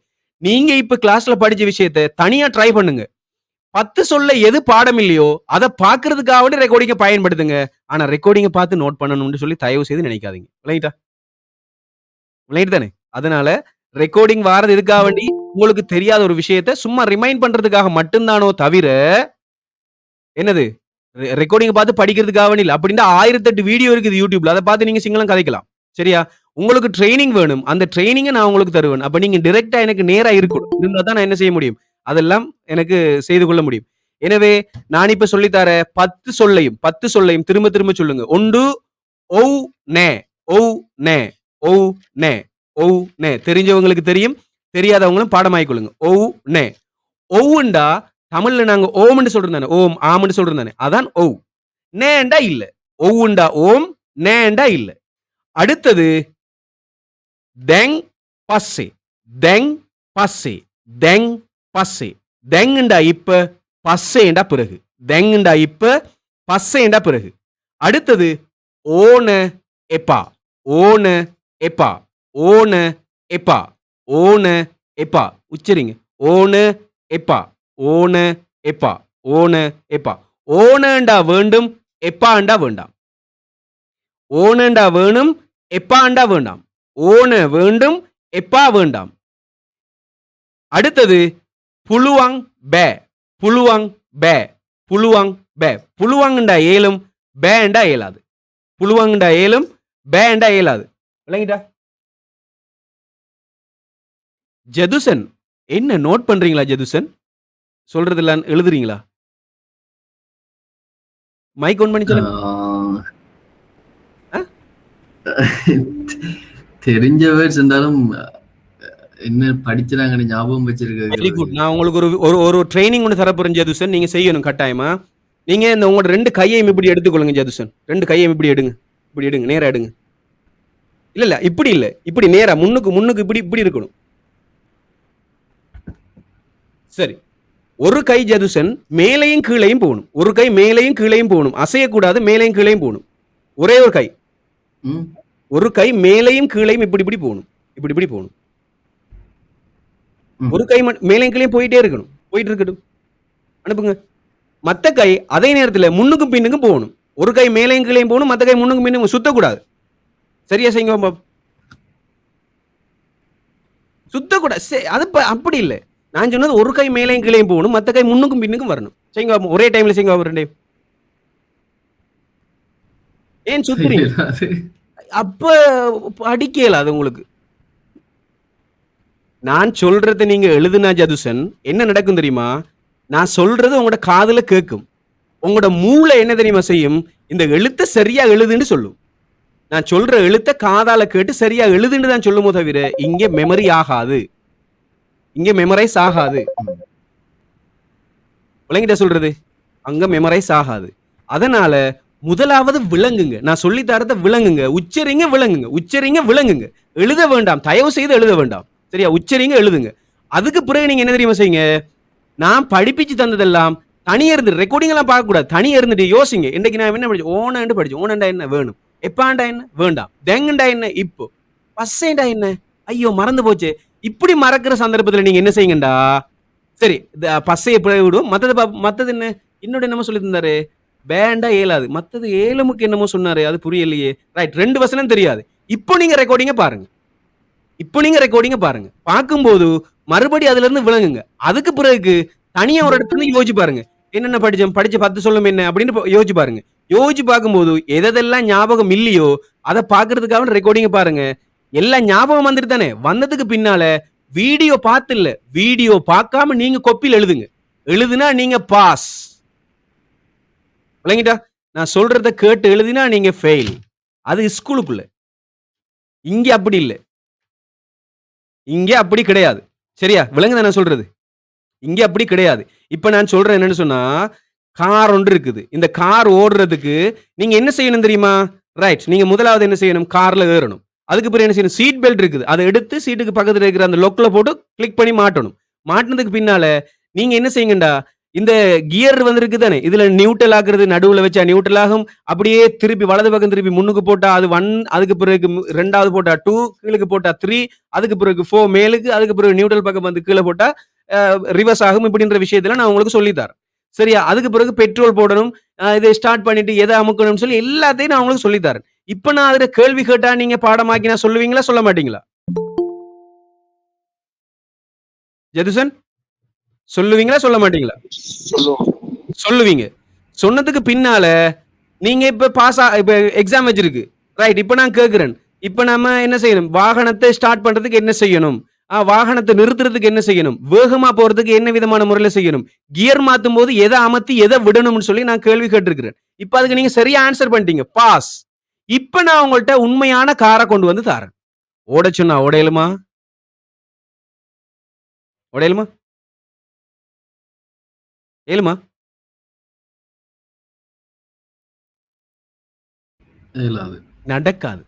நீங்க இப்ப கிளாஸ்ல படிச்ச விஷயத்தை தனியா ட்ரை பண்ணுங்க. 10 சொல்ல எது பாடம் இல்லையோ அதை பாக்குறதுக்காக வேண்டி ரெக்கார்டிங்கை பயன்படுத்துங்க. ஆனா ரெக்கார்டிங்கை பார்த்து நோட் பண்ணணும்னு சொல்லி தயவு செய்து நினைக்காதீங்க. விளையாட்டு தானே? அதனால ரெக்கார்டிங் வாரது எதுக்காக வேண்டி உங்களுக்கு தெரியாத ஒரு விஷயத்தை சும்மா ரிமைண்ட் பண்றதுக்காக மட்டும்தானோ தவிர என்னது ரெக்கார்டிங் பார்த்து படிக்கிறதுக்காக வேண்டி இல்ல. அப்படின்னா 1008 வீடியோ இருக்குது யூடியூப்ல, அதை பார்த்து நீங்க சிங்களம் கதைக்கலாம். சரியா? உங்களுக்கு ட்ரைனிங் வேணும், அந்த ட்ரைனிங்கை நான் உங்களுக்கு தருவேன். அப்ப நீங்க டைரக்டா எனக்கு நேரா இருக்கணும். இருந்தா தான் நான் என்ன செய்ய முடியும், அதெல்லாம் எனக்கு செய்து கொள்ள முடியும். எனவே நான் இப்ப சொல்லித்தர 10 சொல்லையும் திரும்ப திரும்ப சொல்லுங்க. ஒன்று ஓ நே ஓ நே ஓ நே ஓ நே. தெரிஞ்சவங்களுக்கு தெரியும், தெரியாதவங்களும் பாடமாயிக்கொள்ளுங்க. ஒவ் நே. ஒவ்வுண்டா தமிழ்ல நாங்க ஓம்னு சொல்றோம் தானே, ஓம் ஆம்னு சொல்றோம் தானே, அதான் ஒவ். நேண்டா இல்ல. ஒவ்வுண்டா ஓம், நேண்டா இல்ல. அடுத்தது தெங் பஸ்ஸே. தெங் பஸ்ஸே. தெங் பஸ்ஸே. தெங்குண்டா இப்ப, பஸ்ஸேண்டா பிறகு. தெங்குண்டா இப்ப, பஸ்ஸேண்டா பிறகு. அடுத்தது ஓன எப்பா. ஓன எப்பா. ஓன எப்பா. ஓன எப்பா. உச்சரிங்க. ஓன எப்பா. ஓன எப்பா. ஓன எப்பா. ஓனண்டா வேண்டும், எப்பாண்டா வேண்டாம். ஓனண்டா வேணும், எப்பாண்டா வேண்டாம். ஓன வேண்டும், எப்பா வேண்டாம். அடுத்தது புலுவாங் பே. புலுவாங் பே. புலுவாங் பே. புலுவாங்கண்டா ஏலும், பேண்டா ஏலாது. புலுவாங்கண்டா ஏலும், பேண்டா ஏலாது. விளங்கிட்டா? ஜதுசன், என்ன நோட் பண்றீங்களா ஜதுசன்? சொல்றதெல்லாம் எழுதுறீங்களா? மைக் ஆன் பண்ணி சொல்லுங்க. ஆ? தெரிஞ்ச வேர்ட்ஸ் இருந்தாலும் என்ன படிக்கிறாங்கன்னு ஞாபகம் வெரி வச்சிருக்கிறது. குட். நான் உங்களுக்கு ஒரு ட்ரைனிங் ஒன்று தரப்போறேன் ஜதுசன். நீங்க செய்யணும் கட்டாயமா. நீங்க இந்த உங்களோட 2 கையையும் இப்படி எடுத்துக்கொள்ளுங்க ஜதுசன். 2 கையையும் இப்படி எடுங்க. இப்படி எடுங்க. நேரா எடுங்க. இல்ல இப்படி இல்ல. இப்படி நேரா முன்னுக்கு இப்படி இப்படி இருக்கணும். சரி. ஒரு கை ஜதுசன் மேலையும் கீழையும் போகணும். ஒரு கை மேலையும் கீழையும் போகணும். அசையக்கூடாது, மேலையும் கீழையும் போகணும். ஒரே ஒரு கை. ஒரு கை மேலையும் கீழையும் இப்படி இப்படி போகணும். இப்படி இப்படி போகணும். ஒரு கை மேலையும் கீழையும் போயிட்டே இருக்கணும். போயிட்டு இருக்கட்டும். அனுப்புங்க. மத்த கை அதே நேரத்தில் முன்னுக்கும் பின்னுக்கும் போகணும். ஒரு கை மேலையும் கீழையும் போகணும், மத்த கை முன்னுக்கும் பின்னுக்கும் சுத்தக்கூடாது. சரியா செய்யுங்க பாபு. சுத்தக்கூடாது. அது அப்படி இல்லை. நான் சொன்னது ஒரு கை மேலையும் கீழையும் போகணும், மத்த கை முன்னுக்கும் பின்னுக்கும் வரணும். செய்யுங்க பாபு. ஒரே டைம்ல செய்யுங்க பாபு. 2 ஏன் சுத்துறீங்க? அப்ப அடிக்கல அது உங்களுக்கு. நான் சொல்றதை நீங்க எழுதுனா ஜதுசன் என்ன நடக்கும் தெரியுமா? நான் சொல்றது உங்களோட காதுல கேட்கும். உங்களோட மூளை என்ன தெரியுமா செய்யும்? இந்த எழுத்தை சரியா எழுதுன்னு சொல்லும். நான் சொல்ற எழுத்தை காதால கேட்டு சரியா எழுதுன்னு தான் சொல்லுமோ தவிர இங்க மெமரி ஆகாது. இங்க மெமரைஸ் ஆகாது. விளங்கிட்ட சொல்றது? அங்க மெமரைஸ் ஆகாது. அதனால முதலாவது விளங்குங்க. நான் சொல்லி தரத விளங்குங்க. உச்சரிங்க விளங்குங்க. உச்சரிங்க விளங்குங்க. எழுத வேண்டாம். தயவு செய்து எழுத வேண்டாம். சரியா? உச்சரிங்க எழுதுங்க. அதுக்கு பிறகு நீங்க என்ன தெரியுமா செய்யுங்க? நான் படிப்பிச்சு தந்ததெல்லாம் தனியா இருந்து ரெக்கார்டிங் எல்லாம் பார்க்க கூடாது. தனியா இருந்துட்டு யோசிங்க. இன்னைக்கு நான் என்ன படிச்சேன்? ஓனண்டு படிச்சேன். ஓனண்டா என்ன வேணும்? எப்பாண்டா என்ன வேண்டாம். தெங்கண்டா என்ன இப்போ? பஸ்ஸேண்டா என்ன? ஐயோ மறந்து போச்சு. இப்படி மறக்கிற சந்தர்ப்பத்தில் நீங்க என்ன செய்யுங்கண்டா? சரி பஸ்ஸையை பிறகு விடும். மத்தது என்ன? இன்னொரு என்னமோ சொல்லி தந்தாரு. பேண்டா ஏலாது. மத்தது ஏலமுக்கு என்னமோ சொன்னாரு. அது புரியலையே. ரைட். 2 வசனம் தெரியாது. இப்போ நீங்க ரெக்கார்டிங்க பாருங்க. இப்போ நீங்க ரெக்கார்டிங்க பாருங்க. பார்க்கும்போது மறுபடி அதுல இருந்து விளங்குங்க. அதுக்கு பிறகு தனியா ஒரு இடத்துல யோசிச்சு பாருங்க. என்னென்ன படிச்ச 10 சொல்லும் என்ன அப்படின்னு யோசிச்சு பாருங்க. யோசிச்சு பார்க்கும்போது எதெல்லாம் ஞாபகம் இல்லையோ அதை பாக்குறதுக்காக ரெக்கார்டிங்க பாருங்க. எல்லாம் ஞாபகம் வந்துட்டு தானே. வந்ததுக்கு பின்னால வீடியோ பார்த்து இல்ல, வீடியோ பார்க்காம நீங்க கொப்பியில் எழுதுங்க. எழுதுனா நீங்க பாஸ். விளங்கிட்டா? நான் சொல்றத கேட்டு எழுதினா நீங்க ஃபெயில். அது ஸ்கூலுக்குள்ள. இங்க அப்படி இல்லை. இங்க அப்படி கிடையாது. சரியா? விளங்குதா நான் சொல்றது? இங்க அப்படி கிடையாது. இப்ப நான் சொல்றேன் என்னன்னு சொன்னா, கார் ஒன்று இருக்குது. இந்த கார் ஓடுறதுக்கு நீங்க என்ன செய்யணும் தெரியுமா? ரைட். நீங்க முதலாவது என்ன செய்யணும்? கார்ல ஏறணும். அதுக்கு பிறகு என்ன செய்யணும்? சீட் பெல்ட் இருக்குது. அதை எடுத்து சீட்டுக்கு பக்கத்துல இருக்கிற அந்த லொக்ல போட்டு கிளிக் பண்ணி மாட்டணும். மாட்டினதுக்கு பின்னால நீங்க என்ன செய்யுங்கண்டா? இந்த கியர் வந்திருக்கு தானே, இதுல நியூட்ரல் ஆக்குறது. நடுவுல வச்சா நியூட்ரல் ஆகும். அப்படியே திருப்பி வலது பக்கம் திருப்பி முன்னுக்கு போட்டா அது 1, அதுக்கு பிறகு 2வது போட்டா 2, கீழுக்கு போட்டா 3, அதுக்கு பிறகு 4 மேலுக்கு, அதுக்கு பிறகு நியூட்ரல் பக்கம் வந்து கீழே போட்டா ரிவர்ஸ் ஆகும். இப்படின்ற விஷயத்துல நான் உங்களுக்கு சொல்லித்தரேன். சரியா? அதுக்கு பிறகு பெட்ரோல் போடணும். இதை ஸ்டார்ட் பண்ணிட்டு எதை அமுக்கணும்னு சொல்லி எல்லாத்தையும் நான் உங்களுக்கு சொல்லித்தரேன். இப்ப நான் அதுல கேள்வி கேட்டா நீங்க பாடமாக்கி நான் சொல்லுவீங்களா சொல்ல மாட்டீங்களா? ஜதுசன் சொல்லுவீங்களா சொல்ல மாட்டீங்களா? சொல்லுவீங்க. சொன்னதுக்கு பின்னால நீங்க இப்ப இப்ப எக்ஸாம் வச்சிருக்கு. ரைட். இப்ப நான் கேட்கிறேன். இப்ப நம்ம என்ன செய்யணும்? வாகனத்தை ஸ்டார்ட் பண்றதுக்கு என்ன செய்யணும்? வாகனத்தை நிறுத்துறதுக்கு என்ன செய்யணும்? வேகமா போறதுக்கு என்ன விதமான முறையில செய்யணும்? கியர் மாத்தும் போது எதை அமர்த்தி எதை விடணும்னு சொல்லி நான் கேள்வி கேட்டிருக்கிறேன். இப்ப அதுக்கு நீங்க சரியா ஆன்சர் பண்ணிட்டீங்க. பாஸ். இப்ப நான் உங்கள்ட்ட உண்மையான காரை கொண்டு வந்து தாரேன். ஓட சொன்னா ஓடையலுமா? உடையலுமா? ஏழுமா? இயலாது. நடக்காது.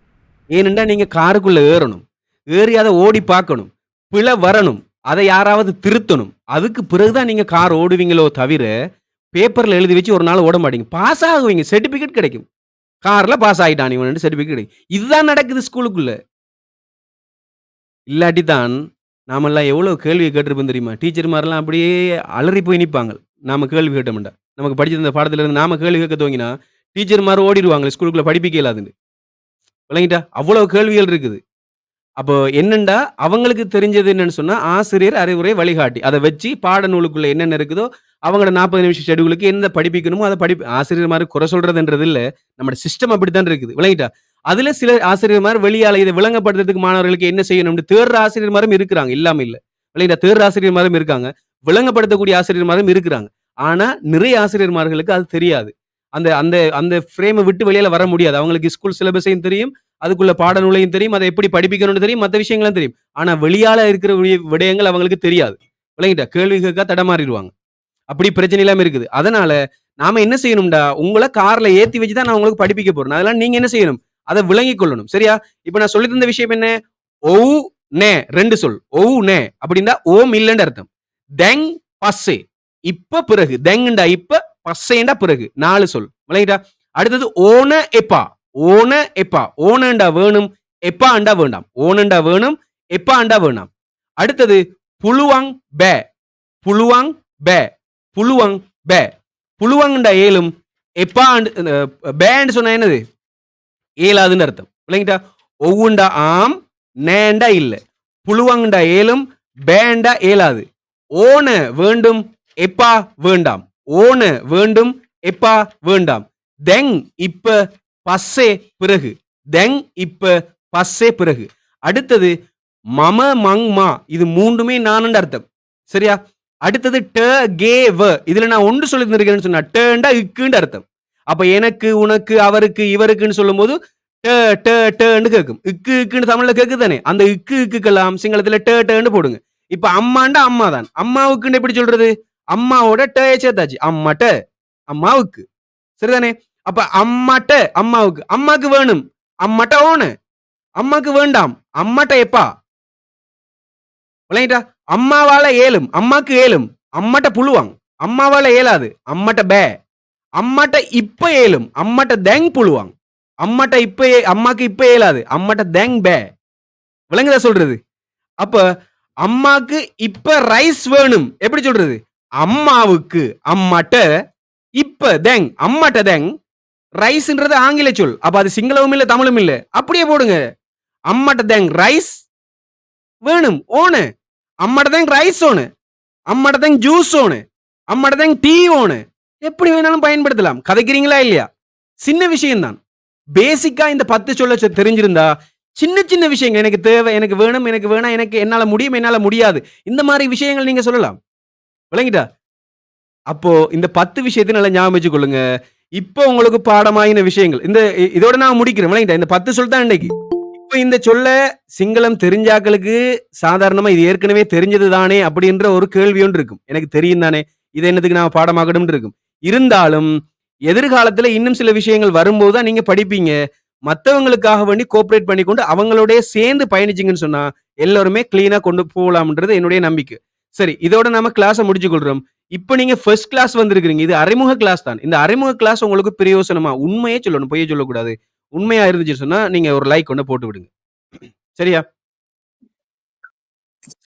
ஏனென்றா நீங்க காருக்குள்ள ஏறணும். ஏறி அத ஓடி பார்க்கணும். பிழை வரணும். அதை யாராவது திருத்தணும். அதுக்கு பிறகு தான் நீங்க கார் ஓடுவீங்களோ தவிர, பேப்பர்ல எழுதி வச்சு ஒரு நாள் ஓட மாட்டீங்க. பாஸ் ஆகுவீங்க. சர்டிபிகேட் கிடைக்கும். கார்ல பாஸ் ஆயிட்டான் இவன்னு சர்டிபிகேட் கிடைக்கும். இதுதான் நடக்குது ஸ்கூலுக்குள்ள. இல்லாட்டி தான் நாமெல்லாம் எவ்வளவு கேள்விய கேட்டிருப்போம் தெரியுமா? டீச்சர்மாரெல்லாம் அப்படியே அலறி போய் நிப்பாங்க. நாம கேள்வி கேட்டோம்டா. நமக்கு படிச்சிருந்த பாடத்துல இருந்து நாம கேள்வி கேட்க துவங்கினா, டீச்சர்மார் ஓடிருவாங்க ஸ்கூலுக்குள்ள படிப்பிக்க இயலாதுன்னு. விளங்கிட்டா? அவ்வளவு கேள்விகள் இருக்குது. அப்போ என்னண்டா, அவங்களுக்கு தெரிஞ்சது என்னன்னு சொன்னா, ஆசிரியர் அறிவுரை வழிகாட்டி. அத வச்சு பாடநூலுக்குள்ள என்னென்ன இருக்குதோ, அவங்களோட 40 நிமிஷ ஷெட்யூலுக்கு என்ன படிப்பிக்கணுமோ அத ஆசிரியர்மாரு குறை சொல்றதுன்றது இல்ல. நம்மோட சிஸ்டம் அப்படித்தான் இருக்குது. விளங்கிட்டா? அதுல சில ஆசிரியர்மார் வெளியால இத விளங்கப்படுத்துறதுக்கு மாணவர்களுக்கு என்ன செய்யணும்னு தேடுற ஆசிரியர்மாரும் இருக்கிறாங்க. இல்லாம இல்ல. விளங்கிட்டா? தேடுற ஆசிரியர்மாரும் இருக்காங்க. விளங்கப்படுத்தக்கூடிய ஆசிரியர்மாரும் இருக்கிறாங்க. ஆனா, நிறைய ஆசிரியர்மார்களுக்கு அது தெரியாது. அந்த அந்த அந்த ஃப்ரேம விட்டு வெளியில வர முடியாது. அவங்களுக்கு ஸ்கூல் சிலபஸையும் தெரியும். அதுக்குள்ள பாடநூலையும் தெரியும். அதை எப்படி படிப்பிக்கணும்னு தெரியும். மத்த விஷயங்களும் தெரியும். ஆனா, வெளியால இருக்கிற விடயங்கள் அவங்களுக்கு தெரியாது. விளங்கிட்டா? கேள்வி கேட்க தடமாறிடுவாங்க. அப்படி பிரச்சனை இல்லாம இருக்குது. அதனால நாம என்ன செய்யணும்டா, உங்கள கார்ல ஏத்தி வச்சு தான் நான் உங்களுக்கு படிப்பிக்க போறேன். அதெல்லாம் நீங்க என்ன செய்யணும்? அத விளங்கிக் கொள்ளணும். சரியா? இப்ப நான் சொல்லித் தந்த விஷயம் என்ன? ஒவ், நே 2 சொல். ஒவ், நே அப்படின்னா ஓம் இல்லன்னு அர்த்தம். தெங், பஸ்ஸே இப்ப பிறகு. தெங்ண்டா இப்ப, பஸ்ஸேண்டா பிறகு. 4 சொல். விளங்கிட்டா? அடுத்தது ஓன எப்பா. ஓன எப்பா. ஓனண்டா வேணும், எப்பாண்டா வேண்டாம். ஓனண்டா வேணும், எப்பாண்டா வேண்டாம். அடுத்தது புலுவாங் பே. புலுவாங் பே. புலுவாங் பே. புலுவாங்கண்டா ஏலும், எப்பா பேன்னு சொன்னா என்னது? ஏலாதுன்னு அர்த்தம். விளங்கிட்டா? ஒவ்வொண்டா ஆம், நேண்டா இல்ல. புலுவாங்கண்டா ஏலும், பேண்டா ஏலாது. ஓன வேண்டும், எப்பா வேண்டாம். ஓன வேண்டும், எப்பா வேண்டாம். தெங் இப்ப, பஸ்ஸே பிறகு. தெங் இப்ப, பஸ்ஸே பிறகு. அடுத்தது மம மங் மா. இது மூன்றுமே நானுண்டு அர்த்தம். சரியா? அடுத்தது ட கே வ. இதுல நான் ஒன்று சொல்லி தந்திருக்கேன்னு சொன்னா, டண்டா இக்குன்னு அர்த்தம். அப்ப எனக்கு, உனக்கு, அவருக்கு, இவருக்குன்னு சொல்லும்போது ட ட டன்னு கேட்கும். இக்கு இக்குன்னு தமிழ்ல கேக்குதானே? அந்த இக்கு இக்குக்கெல்லாம் சிங்களத்துல ட டன்னு போடுங்க. இப்ப அம்மாண்டா அம்மா தான். அம்மாவுக்குன்னு எப்படி சொல்றது? அம்மாவோட ட சேர்த்தாச்சு. அம்மாட்ட, அம்மாவுக்கு. சரிதானே? அப்ப அம்மாட்ட அம்மாவுக்கு. அம்மாக்கு வேணும், அம்மாட்ட ஓன. அம்மாக்கு வேண்டாம், அம்மாட்ட எப்பா. விளங்கிட்டா? அம்மாவால ஏலும், அம்மாக்கு ஏலும், அம்மாட்ட புழுவாங்க. அம்மாவால ஏலாது, அம்மாட்ட பே. அம்மாட்ட இப்ப ஏலும், அம்மாட்ட தெங் புழுவாங்க. அம்மாட்ட இப்ப அம்மாக்கு இப்ப ஏலாது, அம்மாட்ட தெங் பே. விளங்குதா சொல்றது? அப்ப அம்மாக்கு இப்ப ரைஸ் வேணும், எப்படி சொல்றது? அம்மாவுக்கு அம்மாட்ட இப்ப தெங், அம்மாட்ட தெங். ரைஸ்ன்றது ஆங்கில சொல். அப்ப அது சிங்களமும் இல்ல தமிழும் இல்ல. அப்படியே போடுங்க. அம்மாட்ட தெங் ரைஸ் வேணும் ஓனு. அம்மாட்ட தெங் ரைஸ் ஓனு. அம்மாட்ட தெங் ஜூஸ் ஓனு. அம்மாட்ட தெங் டீ ஓனு. எப்படி வேணாலும் பயன்படுத்தலாம். கதைக்கிறீங்களா இல்லையா? சின்ன விஷயம் தான். பேசிக்கா இந்த 10 சொல்ல தெரிஞ்சிருந்தா, சின்ன சின்ன விஷயங்கள் எனக்கு தேவை, எனக்கு வேணும், எனக்கு வேணாம், எனக்கு என்னால முடியும், என்னால முடியாது, இந்த மாதிரி விஷயங்கள் நீங்க சொல்லலாம். விளங்கிட்டா? அப்போ இந்த 10 விஷயத்தை நல்லா ஞாபகம் வச்சுக்கொள்ளுங்க. இப்போ உங்களுக்கு பாடமாயின விஷயங்கள் இந்த இதோட நான் முடிக்கிறேன். விளங்கிட்டா? இந்த 10 சொல் தான் இன்னைக்கு. இப்போ இந்த சொல்ல சிங்களம் தெரிஞ்சாக்களுக்கு சாதாரணமா இது ஏற்கனவே தெரிஞ்சது தானே அப்படின்ற ஒரு கேள்வி ஒன்று இருக்கும். எனக்கு தெரியும் தானே, இதை என்னத்துக்கு நான் பாடமாகணும்னு இருக்கும். இருந்தாலும் எதிர்காலத்துல இன்னும் சில விஷயங்கள் வரும்போது தான் நீங்க படிப்பீங்க. மற்றவங்களுக்காக வேண்டி கோஆபரேட் பண்ணிக்கொண்டு அவங்களோடய சேர்ந்து பயணிச்சிங்கன்னு சொன்னா எல்லாருமே கிளீனா கொண்டு போகலாம்ன்றது என்னுடைய நம்பிக்கை. சரி, இதோட நாம கிளாஸை முடிச்சு கொள்றோம். இப்போ நீங்க ஃபர்ஸ்ட் கிளாஸ் வந்திருக்கிறீங்க. இது அறிமுக கிளாஸ் தான். இந்த அறிமுக கிளாஸ் உங்களுக்கு பிரயோசனமா? உண்மையே சொல்லணும், பொய்யே சொல்லக்கூடாது. உண்மையா இருந்துச்சு சொன்னா நீங்க ஒரு லைக் கொண்டு போட்டு விடுங்க. சரியா?